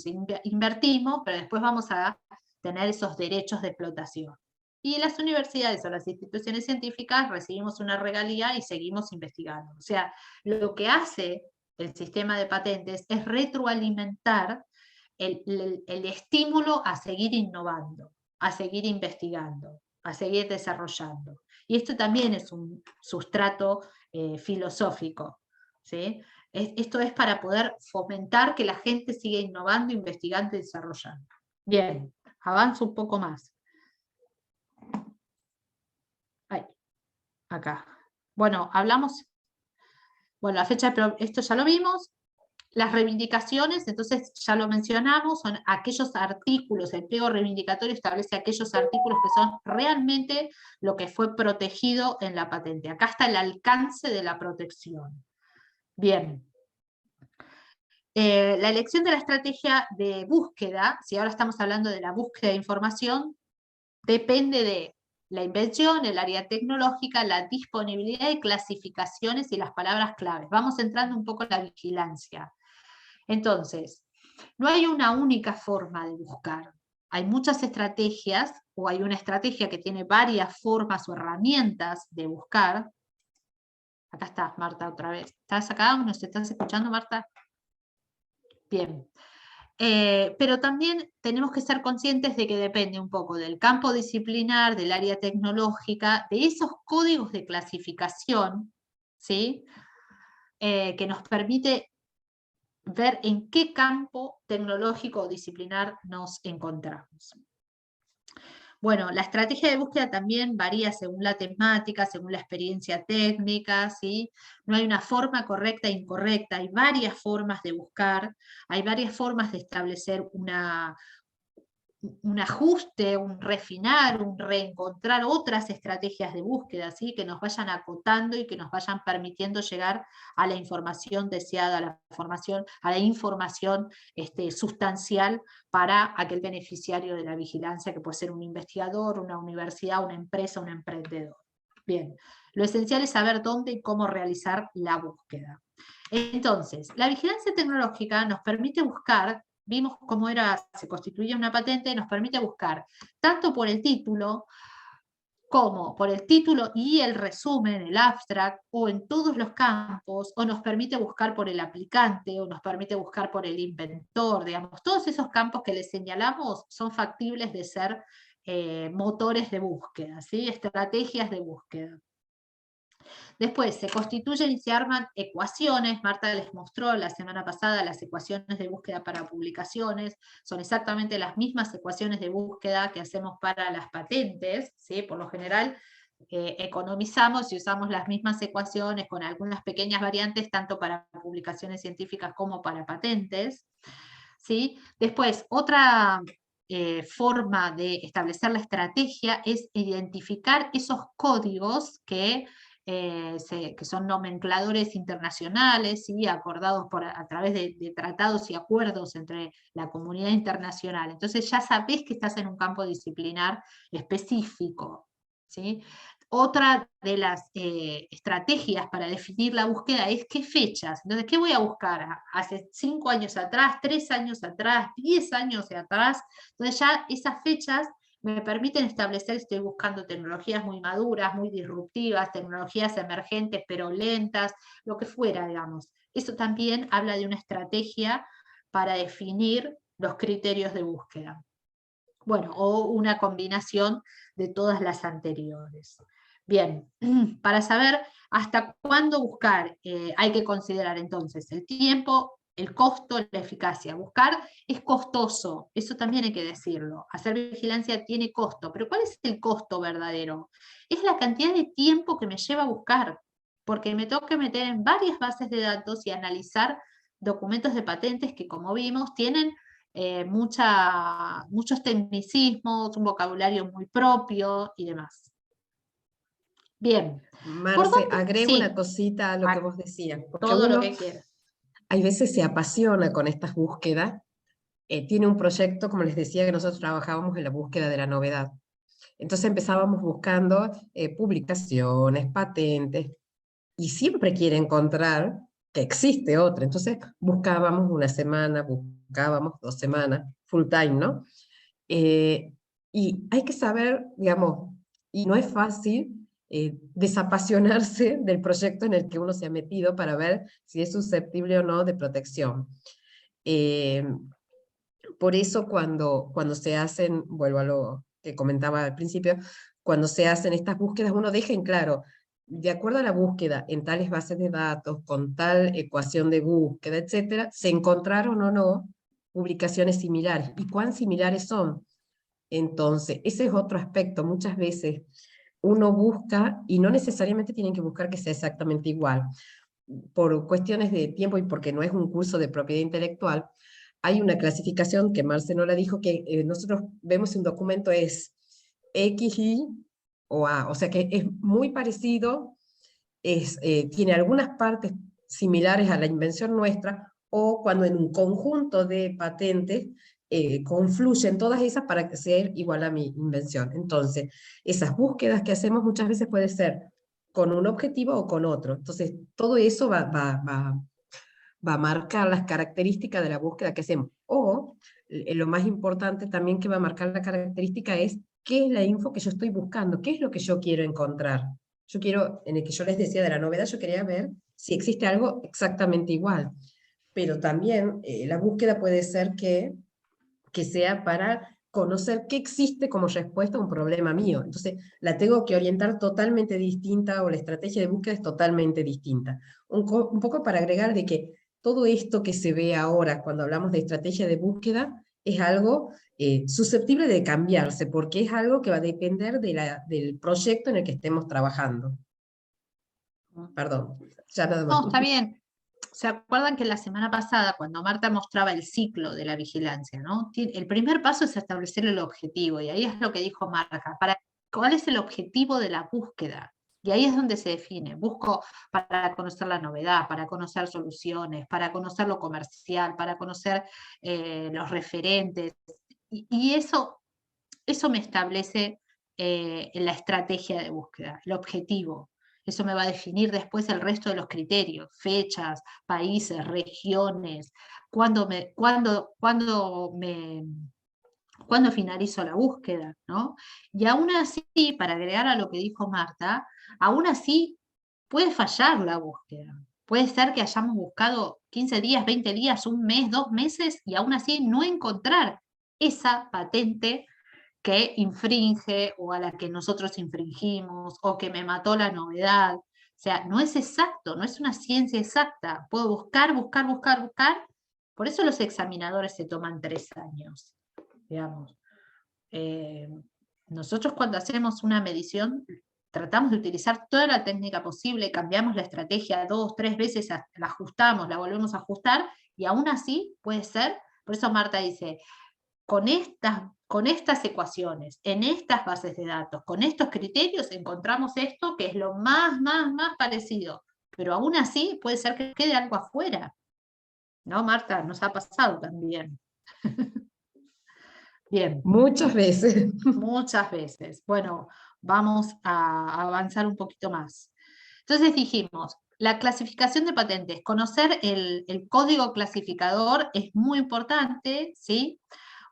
invertimos, pero después vamos a tener esos derechos de explotación. Y las universidades o las instituciones científicas recibimos una regalía y seguimos investigando. O sea, lo que hace el sistema de patentes es retroalimentar el estímulo a seguir innovando, a seguir investigando, a seguir desarrollando. Y esto también es un sustrato filosófico, ¿sí? Esto es para poder fomentar que la gente siga innovando, investigando y desarrollando. Bien, avanzo un poco más. Ahí, acá. Bueno, la fecha, pero esto ya lo vimos. Las reivindicaciones, entonces ya lo mencionamos, son aquellos artículos, el pliego reivindicatorio establece aquellos artículos que son realmente lo que fue protegido en la patente. Acá está el alcance de la protección. Bien. La elección de la estrategia de búsqueda, si ahora estamos hablando de la búsqueda de información, depende de la invención, el área tecnológica, la disponibilidad de clasificaciones y las palabras claves. Vamos entrando un poco en la vigilancia. Entonces, no hay una única forma de buscar. Hay muchas estrategias, o hay una estrategia que tiene varias formas o herramientas de buscar. Acá estás, Marta, otra vez. ¿Estás acá? ¿Nos estás escuchando, Marta? Bien. Pero también tenemos que ser conscientes de que depende un poco del campo disciplinar, del área tecnológica, de esos códigos de clasificación, ¿sí? Que nos permite ver en qué campo tecnológico o disciplinar nos encontramos. Bueno, la estrategia de búsqueda también varía según la temática, según la experiencia técnica, ¿sí? No hay una forma correcta e incorrecta, hay varias formas de buscar, hay varias formas de establecer un ajuste, un refinar, un reencontrar otras estrategias de búsqueda, ¿sí? Que nos vayan acotando y que nos vayan permitiendo llegar a la información deseada, a la información sustancial para aquel beneficiario de la vigilancia, que puede ser un investigador, una universidad, una empresa, un emprendedor. Bien, lo esencial es saber dónde y cómo realizar la búsqueda. Entonces, la vigilancia tecnológica nos permite buscar. Vimos cómo se constituía una patente, nos permite buscar tanto por el título, como por el título y el resumen, el abstract, o en todos los campos, o nos permite buscar por el aplicante, o nos permite buscar por el inventor, digamos. Todos esos campos que les señalamos son factibles de ser motores de búsqueda, ¿sí? Estrategias de búsqueda. Después se constituyen y se arman ecuaciones. Marta les mostró la semana pasada las ecuaciones de búsqueda para publicaciones. Son exactamente las mismas ecuaciones de búsqueda que hacemos para las patentes, ¿sí? Por lo general economizamos y usamos las mismas ecuaciones con algunas pequeñas variantes, tanto para publicaciones científicas como para patentes, ¿sí? Después, otra forma de establecer la estrategia es identificar esos códigos que son nomencladores internacionales, ¿sí? Acordados a través de tratados y acuerdos entre la comunidad internacional. Entonces ya sabés que estás en un campo disciplinar específico, ¿sí? Otra de las estrategias para definir la búsqueda es qué fechas. Entonces, ¿qué voy a buscar? ¿Hace 5 años atrás, 3 años atrás, 10 años atrás? Entonces ya esas fechas me permiten establecer, estoy buscando tecnologías muy maduras, muy disruptivas, tecnologías emergentes pero lentas, lo que fuera, digamos. Eso también habla de una estrategia para definir los criterios de búsqueda. Bueno, o una combinación de todas las anteriores. Bien, para saber hasta cuándo buscar, hay que considerar entonces el tiempo, el costo, la eficacia. Buscar es costoso, eso también hay que decirlo. Hacer vigilancia tiene costo, pero ¿cuál es el costo verdadero? Es la cantidad de tiempo que me lleva a buscar, porque me tengo que meter en varias bases de datos y analizar documentos de patentes que, como vimos, tienen muchos tecnicismos, un vocabulario muy propio y demás. Bien. Marce, agrego Sí, una cosita a lo que vos decías, porque todo lo uno que quieras. hay veces se apasiona con estas búsquedas, tiene un proyecto, como les decía, que nosotros trabajábamos en la búsqueda de la novedad. Entonces empezábamos buscando publicaciones, patentes, y siempre quiere encontrar que existe otra. Entonces buscábamos una semana, buscábamos 2 semanas, full time, ¿no? Y hay que saber, digamos, y no es fácil desapasionarse del proyecto en el que uno se ha metido para ver si es susceptible o no de protección. Por eso cuando se hacen, vuelvo a lo que comentaba al principio, cuando se hacen estas búsquedas, uno deja en claro, de acuerdo a la búsqueda en tales bases de datos, con tal ecuación de búsqueda, etcétera, se encontraron o no publicaciones similares. ¿Y cuán similares son? Entonces, ese es otro aspecto. Muchas veces uno busca, y no necesariamente tienen que buscar que sea exactamente igual. Por cuestiones de tiempo y porque no es un curso de propiedad intelectual, hay una clasificación que Marce no la dijo, que nosotros vemos un documento es X, Y o A, o sea que es muy parecido, tiene algunas partes similares a la invención nuestra, o cuando en un conjunto de patentes confluyen todas esas para que sea igual a mi invención. Entonces, esas búsquedas que hacemos muchas veces puede ser con un objetivo o con otro. Entonces, todo eso va a marcar las características de la búsqueda que hacemos. O, lo más importante también que va a marcar la característica es qué es la info que yo estoy buscando, qué es lo que yo quiero encontrar. Yo quiero, en el que yo les decía de la novedad, yo quería ver si existe algo exactamente igual. Pero también la búsqueda puede ser que sea para conocer qué existe como respuesta a un problema mío. Entonces, la tengo que orientar totalmente distinta, o la estrategia de búsqueda es totalmente distinta. Un poco para agregar de que todo esto que se ve ahora cuando hablamos de estrategia de búsqueda es algo susceptible de cambiarse, porque es algo que va a depender del proyecto en el que estemos trabajando. Perdón, ya nada más. No, está bien. ¿Se acuerdan que la semana pasada, cuando Marta mostraba el ciclo de la vigilancia, ¿no? El primer paso es establecer el objetivo, y ahí es lo que dijo Marta, ¿cuál es el objetivo de la búsqueda? Y ahí es donde se define. Busco para conocer la novedad, para conocer soluciones, para conocer lo comercial, para conocer los referentes. Y eso me establece la estrategia de búsqueda, el objetivo. Eso me va a definir después el resto de los criterios, fechas, países, regiones, cuándo finalizo la búsqueda, ¿no? Y aún así, para agregar a lo que dijo Marta, aún así puede fallar la búsqueda. Puede ser que hayamos buscado 15 días, 20 días, un mes, 2 meses, y aún así no encontrar esa patente que infringe o a la que nosotros infringimos o que me mató la novedad. O sea, no es exacto, no es una ciencia exacta. Puedo buscar. Por eso los examinadores se toman 3 años, digamos. Nosotros cuando hacemos una medición tratamos de utilizar toda la técnica posible, cambiamos la estrategia 2, 3 veces, la ajustamos, la volvemos a ajustar, y aún así puede ser, por eso Marta dice, con estas ecuaciones, en estas bases de datos, con estos criterios, encontramos esto que es lo más parecido. Pero aún así puede ser que quede algo afuera. ¿No, Marta? Nos ha pasado también. Bien. Muchas veces. Muchas veces. Bueno, vamos a avanzar un poquito más. Entonces dijimos, la clasificación de patentes, conocer el código clasificador es muy importante, ¿sí?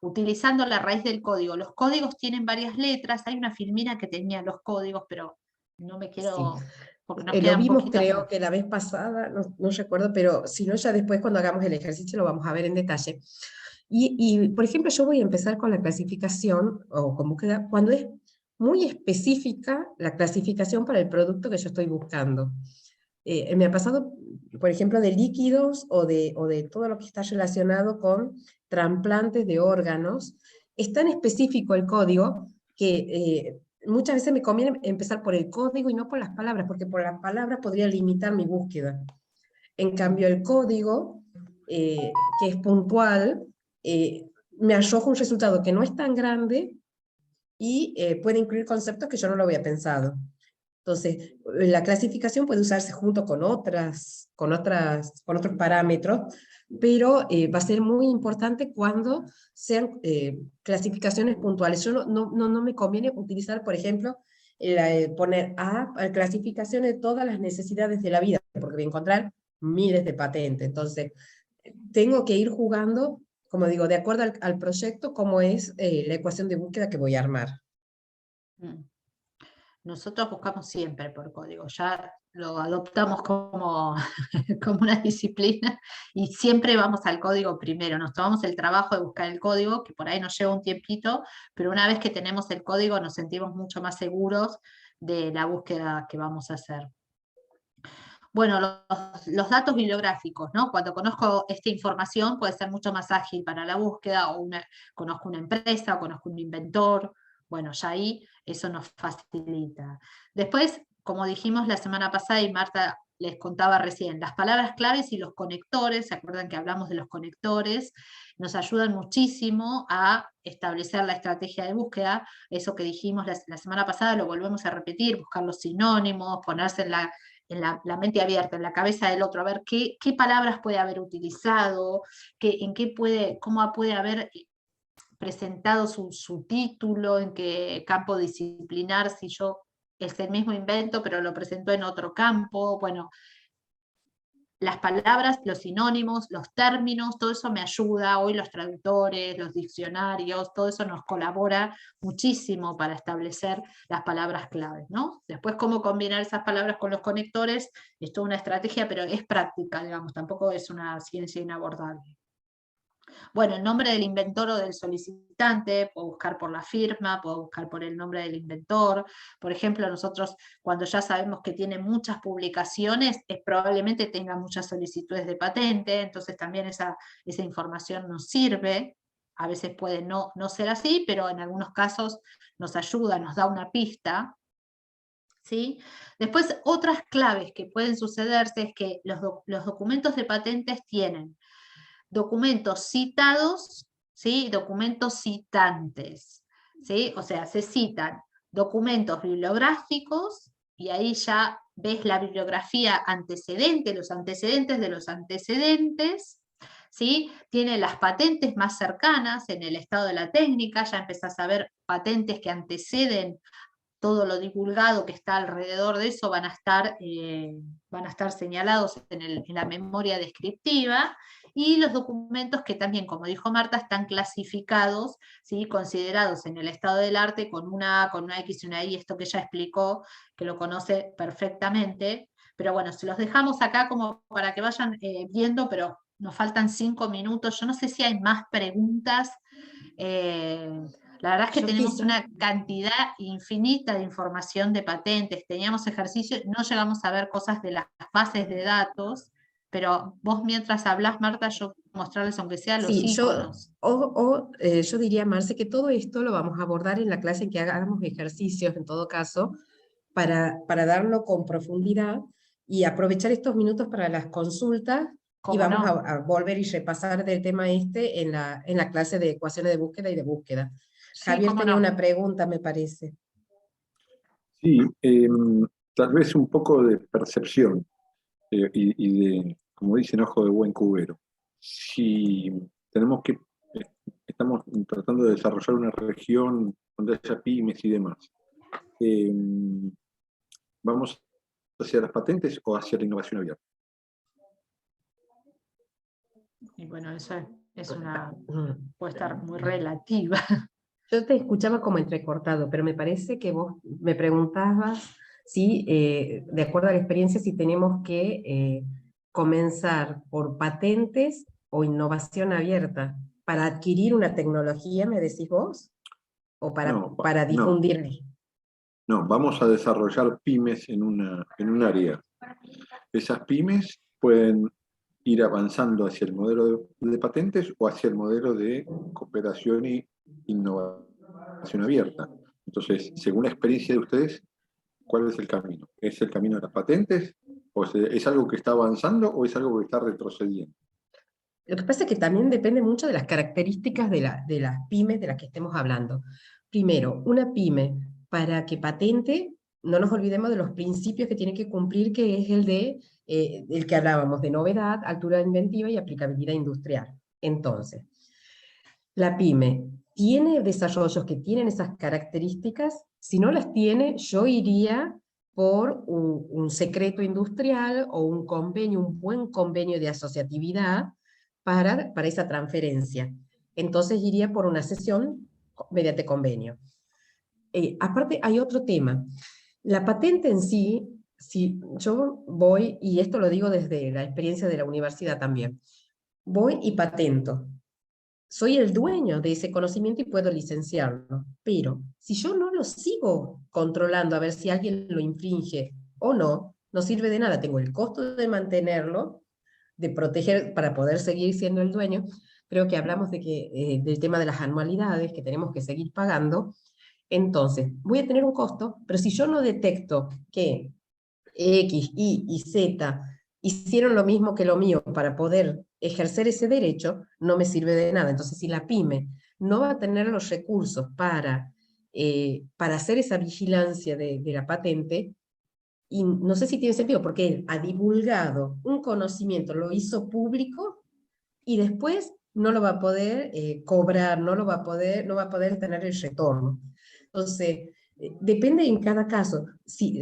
Utilizando la raíz del código. Los códigos tienen varias letras, hay una filmina que tenía los códigos, pero no me quiero, Sí. porque nos Lo quedan vimos poquitas. creo que la vez pasada, no recuerdo, pero si no ya después cuando hagamos el ejercicio lo vamos a ver en detalle. Y por ejemplo yo voy a empezar con la clasificación, o como queda, cuando es muy específica la clasificación para el producto que yo estoy buscando. Me ha pasado, por ejemplo, de líquidos o de todo lo que está relacionado con trasplantes de órganos. Es tan específico el código que muchas veces me conviene empezar por el código y no por las palabras, porque por las palabras podría limitar mi búsqueda. En cambio, el código, que es puntual, me arroja un resultado que no es tan grande y puede incluir conceptos que yo no lo había pensado. Entonces, la clasificación puede usarse junto con otros parámetros, pero va a ser muy importante cuando sean clasificaciones puntuales. Yo no me conviene utilizar, por ejemplo, poner clasificación de todas las necesidades de la vida, porque voy a encontrar miles de patentes. Entonces, tengo que ir jugando, como digo, de acuerdo al proyecto, cómo es la ecuación de búsqueda que voy a armar. Nosotros buscamos siempre por código, ya lo adoptamos como, como una disciplina y siempre vamos al código primero, nos tomamos el trabajo de buscar el código, que por ahí nos lleva un tiempito, pero una vez que tenemos el código nos sentimos mucho más seguros de la búsqueda que vamos a hacer. Bueno, los datos bibliográficos, ¿no? Cuando conozco esta información puede ser mucho más ágil para la búsqueda, o conozco una empresa, o conozco un inventor, bueno, ya ahí eso nos facilita. Después, como dijimos la semana pasada y Marta les contaba recién, las palabras claves y los conectores, ¿se acuerdan que hablamos de los conectores? Nos ayudan muchísimo a establecer la estrategia de búsqueda, eso que dijimos la semana pasada lo volvemos a repetir, buscar los sinónimos, ponerse en la mente abierta, en la cabeza del otro, a ver qué palabras puede haber utilizado, cómo puede haber presentado su título, en qué campo disciplinar, si yo es el mismo invento, pero lo presentó en otro campo. Bueno, las palabras, los sinónimos, los términos, todo eso me ayuda. Hoy los traductores, los diccionarios, todo eso nos colabora muchísimo para establecer las palabras claves, ¿no? Después, cómo combinar esas palabras con los conectores, es toda una estrategia, pero es práctica, digamos, tampoco es una ciencia inabordable. Bueno, el nombre del inventor o del solicitante, puedo buscar por la firma, puedo buscar por el nombre del inventor. Por ejemplo, nosotros cuando ya sabemos que tiene muchas publicaciones, probablemente tenga muchas solicitudes de patente, entonces también esa información nos sirve. a veces puede no ser así, pero en algunos casos nos ayuda, nos da una pista, ¿sí? Después, otras claves que pueden sucederse es que los documentos de patentes tienen documentos citados, ¿sí? Documentos citantes, ¿sí? O sea, se citan documentos bibliográficos, y ahí ya ves la bibliografía antecedente, los antecedentes de los antecedentes, ¿sí? Tiene las patentes más cercanas en el estado de la técnica, ya empezás a ver patentes que anteceden todo lo divulgado que está alrededor de eso, van a estar señalados en la memoria descriptiva, y los documentos que también, como dijo Marta, están clasificados, ¿sí? Considerados en el estado del arte con una A, con una X y una Y, esto que ella explicó, que lo conoce perfectamente. Pero bueno, se los dejamos acá como para que vayan viendo, pero nos faltan 5 minutos. Yo no sé si hay más preguntas. La verdad es que tenemos una cantidad infinita de información de patentes, teníamos ejercicios, no llegamos a ver cosas de las bases de datos, pero vos mientras hablás, Marta, yo mostrarles aunque sea los iconos. Yo diría, Marce, que todo esto lo vamos a abordar en la clase en que hagamos ejercicios, en todo caso, para darlo con profundidad y aprovechar estos minutos para las consultas, y vamos a volver y repasar del tema en la clase de ecuaciones de búsqueda y de búsqueda. Sí, Javier tenía una pregunta, me parece. Sí, tal vez un poco de percepción y de, como dicen, ojo de buen cubero. Si estamos tratando de desarrollar una región donde haya pymes y demás, ¿vamos hacia las patentes o hacia la innovación abierta? Y bueno, eso puede estar muy relativa. Yo te escuchaba como entrecortado, pero me parece que vos me preguntabas si, de acuerdo a la experiencia, si tenemos que comenzar por patentes o innovación abierta para adquirir una tecnología, ¿me decís vos? ¿O para difundirla? No, vamos a desarrollar pymes en un área. Esas pymes pueden ir avanzando hacia el modelo de patentes o hacia el modelo de cooperación y innovación abierta. Entonces, según la experiencia de ustedes, ¿cuál es el camino? ¿Es el camino de las patentes? ¿O es algo que está avanzando o es algo que está retrocediendo? Lo que pasa es que también depende mucho de las características de las pymes de las que estemos hablando. Primero, una pyme, para que patente, no nos olvidemos de los principios que tiene que cumplir, que es el que hablábamos, de novedad, altura inventiva y aplicabilidad industrial. Entonces, la pyme tiene desarrollos que tienen esas características. Si no las tiene, yo iría por un secreto industrial o un convenio, un buen convenio de asociatividad para esa transferencia. Entonces iría por una cesión mediante convenio. Aparte, hay otro tema. La patente en sí, si yo voy, y esto lo digo desde la experiencia de la universidad también, voy y patento. Soy el dueño de ese conocimiento y puedo licenciarlo. Pero si yo no lo sigo controlando a ver si alguien lo infringe o no, no sirve de nada. Tengo el costo de mantenerlo, de proteger para poder seguir siendo el dueño. Creo que hablamos del tema de las anualidades que tenemos que seguir pagando. Entonces, voy a tener un costo, pero si yo no detecto que X, Y y Z hicieron lo mismo que lo mío para poder ejercer ese derecho, no me sirve de nada. Entonces, si la pyme no va a tener los recursos para hacer esa vigilancia de la patente, y no sé si tiene sentido, porque él ha divulgado un conocimiento, lo hizo público, y después no lo va a poder cobrar, no va a poder tener el retorno. Entonces, depende en cada caso.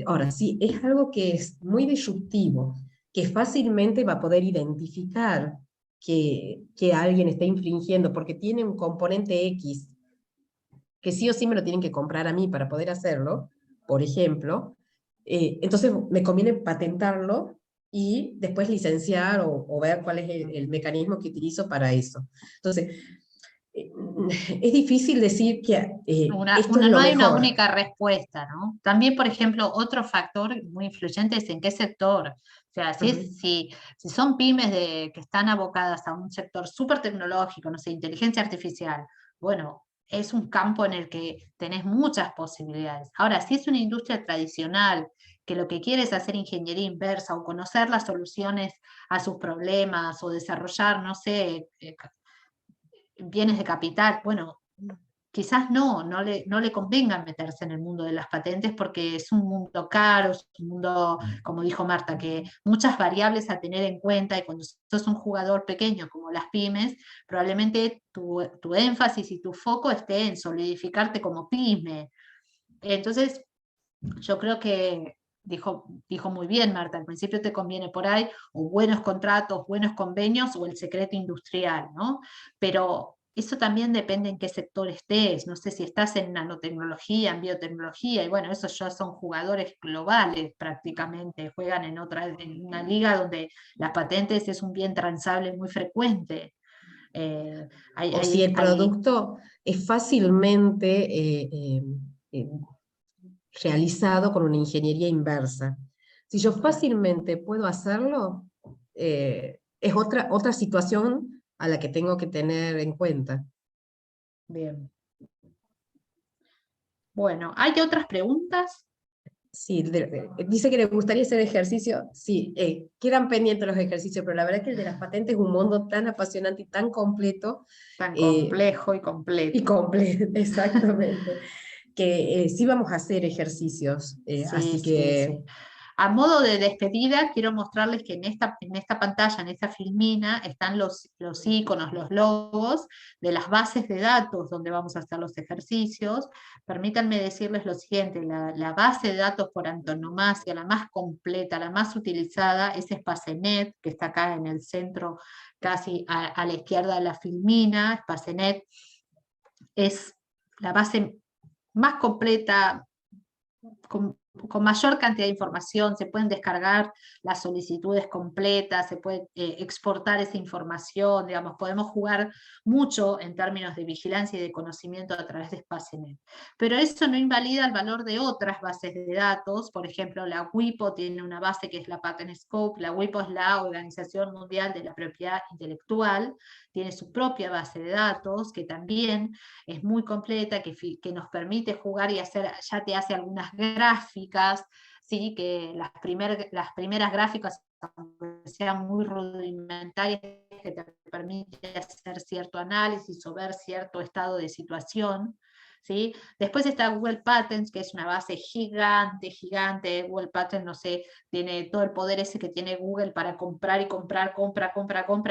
Ahora, si es algo que es muy disruptivo, que fácilmente va a poder identificar que alguien está infringiendo porque tiene un componente X, que sí o sí me lo tienen que comprar a mí para poder hacerlo, por ejemplo, entonces me conviene patentarlo y después licenciar o ver cuál es el mecanismo que utilizo para eso. Entonces, es difícil decir que esto es no lo hay una mejor. única respuesta, ¿no? También, por ejemplo, otro factor muy influyente es en qué sector. O sea, si son pymes que están abocadas a un sector súper tecnológico, no sé, inteligencia artificial, bueno, es un campo en el que tenés muchas posibilidades. Ahora, si es una industria tradicional, que lo que quiere es hacer ingeniería inversa o conocer las soluciones a sus problemas o desarrollar, no sé, bienes de capital, bueno, quizás no le convenga meterse en el mundo de las patentes porque es un mundo caro, es un mundo, como dijo Marta, que muchas variables a tener en cuenta, y cuando sos un jugador pequeño como las pymes, probablemente tu énfasis y tu foco esté en solidificarte como pyme. Entonces, yo creo que dijo muy bien Marta, al principio te conviene por ahí, o buenos contratos, buenos convenios, o el secreto industrial, ¿no? Pero eso también depende en qué sector estés, no sé si estás en nanotecnología, en biotecnología, y bueno, esos ya son jugadores globales prácticamente, juegan en una liga donde las patentes es un bien transable muy frecuente. O si el producto es fácilmente eh, realizado con una ingeniería inversa. Si yo fácilmente puedo hacerlo, es otra situación a la que tengo que tener en cuenta. Bien. Bueno, ¿hay otras preguntas? Sí, dice que le gustaría hacer ejercicio. Sí, quedan pendientes los ejercicios, pero la verdad es que el de las patentes es un mundo tan apasionante y tan completo. Tan complejo y completo. Y completo, exactamente. Que sí vamos a hacer ejercicios. Así que... Sí. A modo de despedida, quiero mostrarles que en esta pantalla, en esta filmina, están los iconos, los logos de las bases de datos donde vamos a hacer los ejercicios. Permítanme decirles lo siguiente, la base de datos por antonomasia, la más completa, la más utilizada, es Spacenet, que está acá en el centro, casi a la izquierda de la filmina. Spacenet es la base más completa, con mayor cantidad de información, se pueden descargar las solicitudes completas, se puede exportar esa información, digamos, podemos jugar mucho en términos de vigilancia y de conocimiento a través de Spacenet. Pero eso no invalida el valor de otras bases de datos. Por ejemplo, la WIPO tiene una base que es la Patent Scope. La WIPO es la Organización Mundial de la Propiedad Intelectual, tiene su propia base de datos que también es muy completa, que nos permite jugar y hacer, ya te hace algunas gráficas, ¿sí? Que las primeras gráficas, aunque sean muy rudimentarias, que te permite hacer cierto análisis o ver cierto estado de situación. ¿Sí? Después está Google Patents, que es una base gigante. Google Patents, no sé, tiene todo el poder ese que tiene Google para comprar y comprar, compra,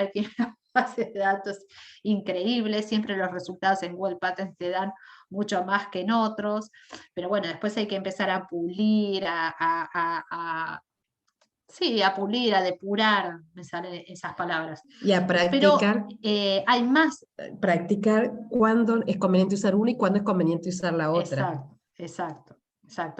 y tiene una base de datos increíble. Siempre los resultados en Google Patents te dan mucho más que en otros, pero bueno, después hay que empezar a pulir, sí, a pulir, a depurar, me salen esas palabras. Y a Pero practicar, hay más. practicar cuándo es conveniente usar una y cuándo es conveniente usar la otra. Exacto.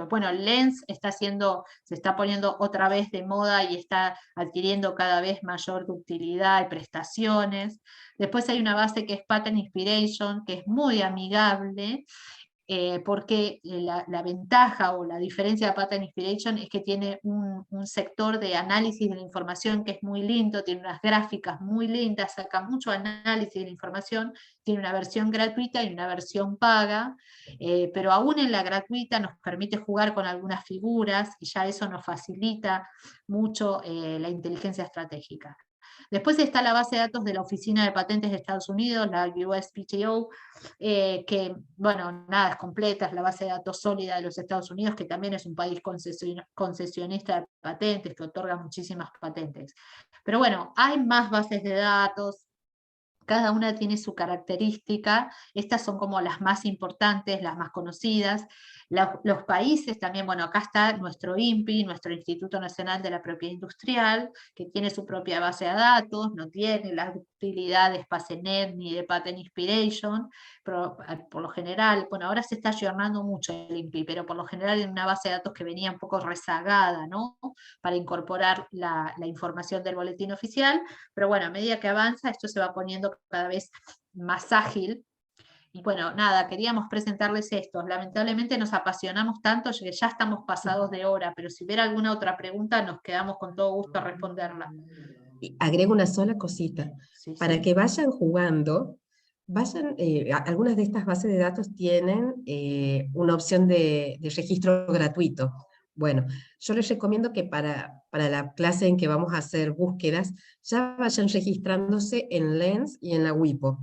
Bueno, Lens se está poniendo otra vez de moda y está adquiriendo cada vez mayor utilidad y prestaciones. Después hay una base que es Patent Inspiration, que es muy amigable, porque la ventaja o la diferencia de Patent Inspiration es que tiene un sector de análisis de la información que es muy lindo, tiene unas gráficas muy lindas, saca mucho análisis de la información, tiene una versión gratuita y una versión paga, pero aún en la gratuita nos permite jugar con algunas figuras y ya eso nos facilita mucho la inteligencia estratégica. Después está la base de datos de la Oficina de Patentes de Estados Unidos, la USPTO, que, bueno, nada, es completa, es la base de datos sólida de los Estados Unidos, que también es un país concesionista de patentes, que otorga muchísimas patentes. Pero bueno, hay más bases de datos, cada una tiene su característica, estas son como las más importantes, las más conocidas. Los países también, bueno, acá está nuestro INPI, nuestro Instituto Nacional de la Propiedad Industrial, que tiene su propia base de datos, no tiene la utilidad de Spacenet ni de Patent Inspiration, pero por lo general, bueno, ahora se está ayornando mucho el INPI, pero por lo general en una base de datos que venía un poco rezagada, ¿no? Para incorporar la información del boletín oficial, pero bueno, a medida que avanza esto se va poniendo cada vez más ágil Y bueno, nada, queríamos presentarles esto. Lamentablemente nos apasionamos tanto que ya estamos pasados de hora, pero si hubiera alguna otra pregunta nos quedamos con todo gusto a responderla. Y agrego una sola cosita. Sí, Para sí. que vayan jugando, algunas de estas bases de datos tienen una opción de registro gratuito. Bueno, yo les recomiendo que para la clase en que vamos a hacer búsquedas, ya vayan registrándose en Lens y en la WIPO,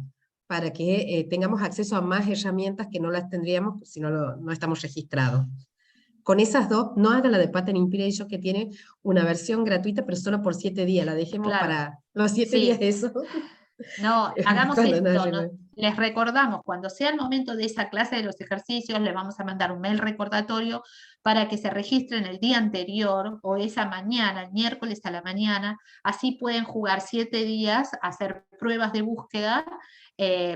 para que tengamos acceso a más herramientas que no las tendríamos si no estamos registrados. Con esas dos, no hagan la de Pattern Inspiration, que tiene una versión gratuita, pero solo por 7 días. La dejemos Claro. para los 7 Sí. días eso. No, hagamos Cuando no esto, arreglen. les recordamos, cuando sea el momento de esa clase de los ejercicios, les vamos a mandar un mail recordatorio para que se registren el día anterior o esa mañana, el miércoles a la mañana, así pueden jugar 7 días, hacer pruebas de búsqueda,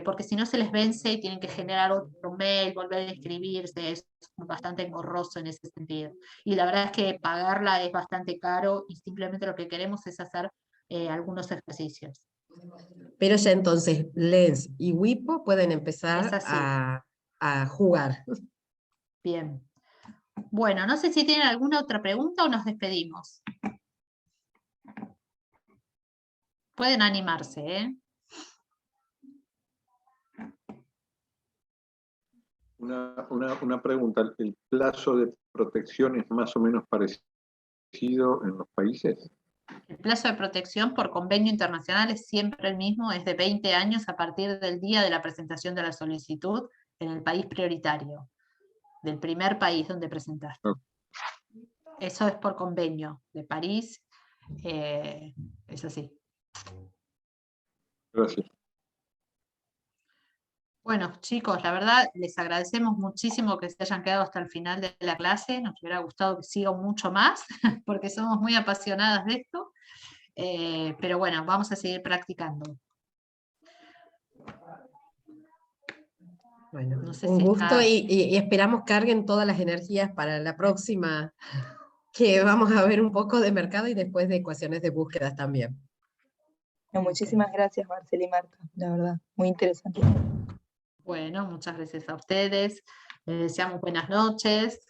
porque si no se les vence y tienen que generar otro mail, volver a inscribirse, es bastante engorroso en ese sentido. Y la verdad es que pagarla es bastante caro y simplemente lo que queremos es hacer algunos ejercicios. Pero ya entonces, Lens y WIPO pueden Es empezar así. a jugar. Bien. Bueno, no sé si tienen alguna otra pregunta o nos despedimos. Pueden animarse, ¿eh? Una pregunta, ¿el plazo de protección es más o menos parecido en los países? El plazo de protección por convenio internacional es siempre el mismo, es de 20 años a partir del día de la presentación de la solicitud en el país prioritario, del primer país donde presentaste. Eso es por convenio de París, es así. Gracias. Bueno, chicos, la verdad les agradecemos muchísimo que se hayan quedado hasta el final de la clase. Nos hubiera gustado que sigan mucho más, porque somos muy apasionadas de esto. Pero bueno, vamos a seguir practicando. Bueno, No sé un si gusto está... y esperamos carguen todas las energías para la próxima, que vamos a ver un poco de mercado y después de ecuaciones de búsquedas también. No, muchísimas gracias, Marcela y Marta, la verdad, muy interesante. Bueno, muchas gracias a ustedes. Les deseamos buenas noches.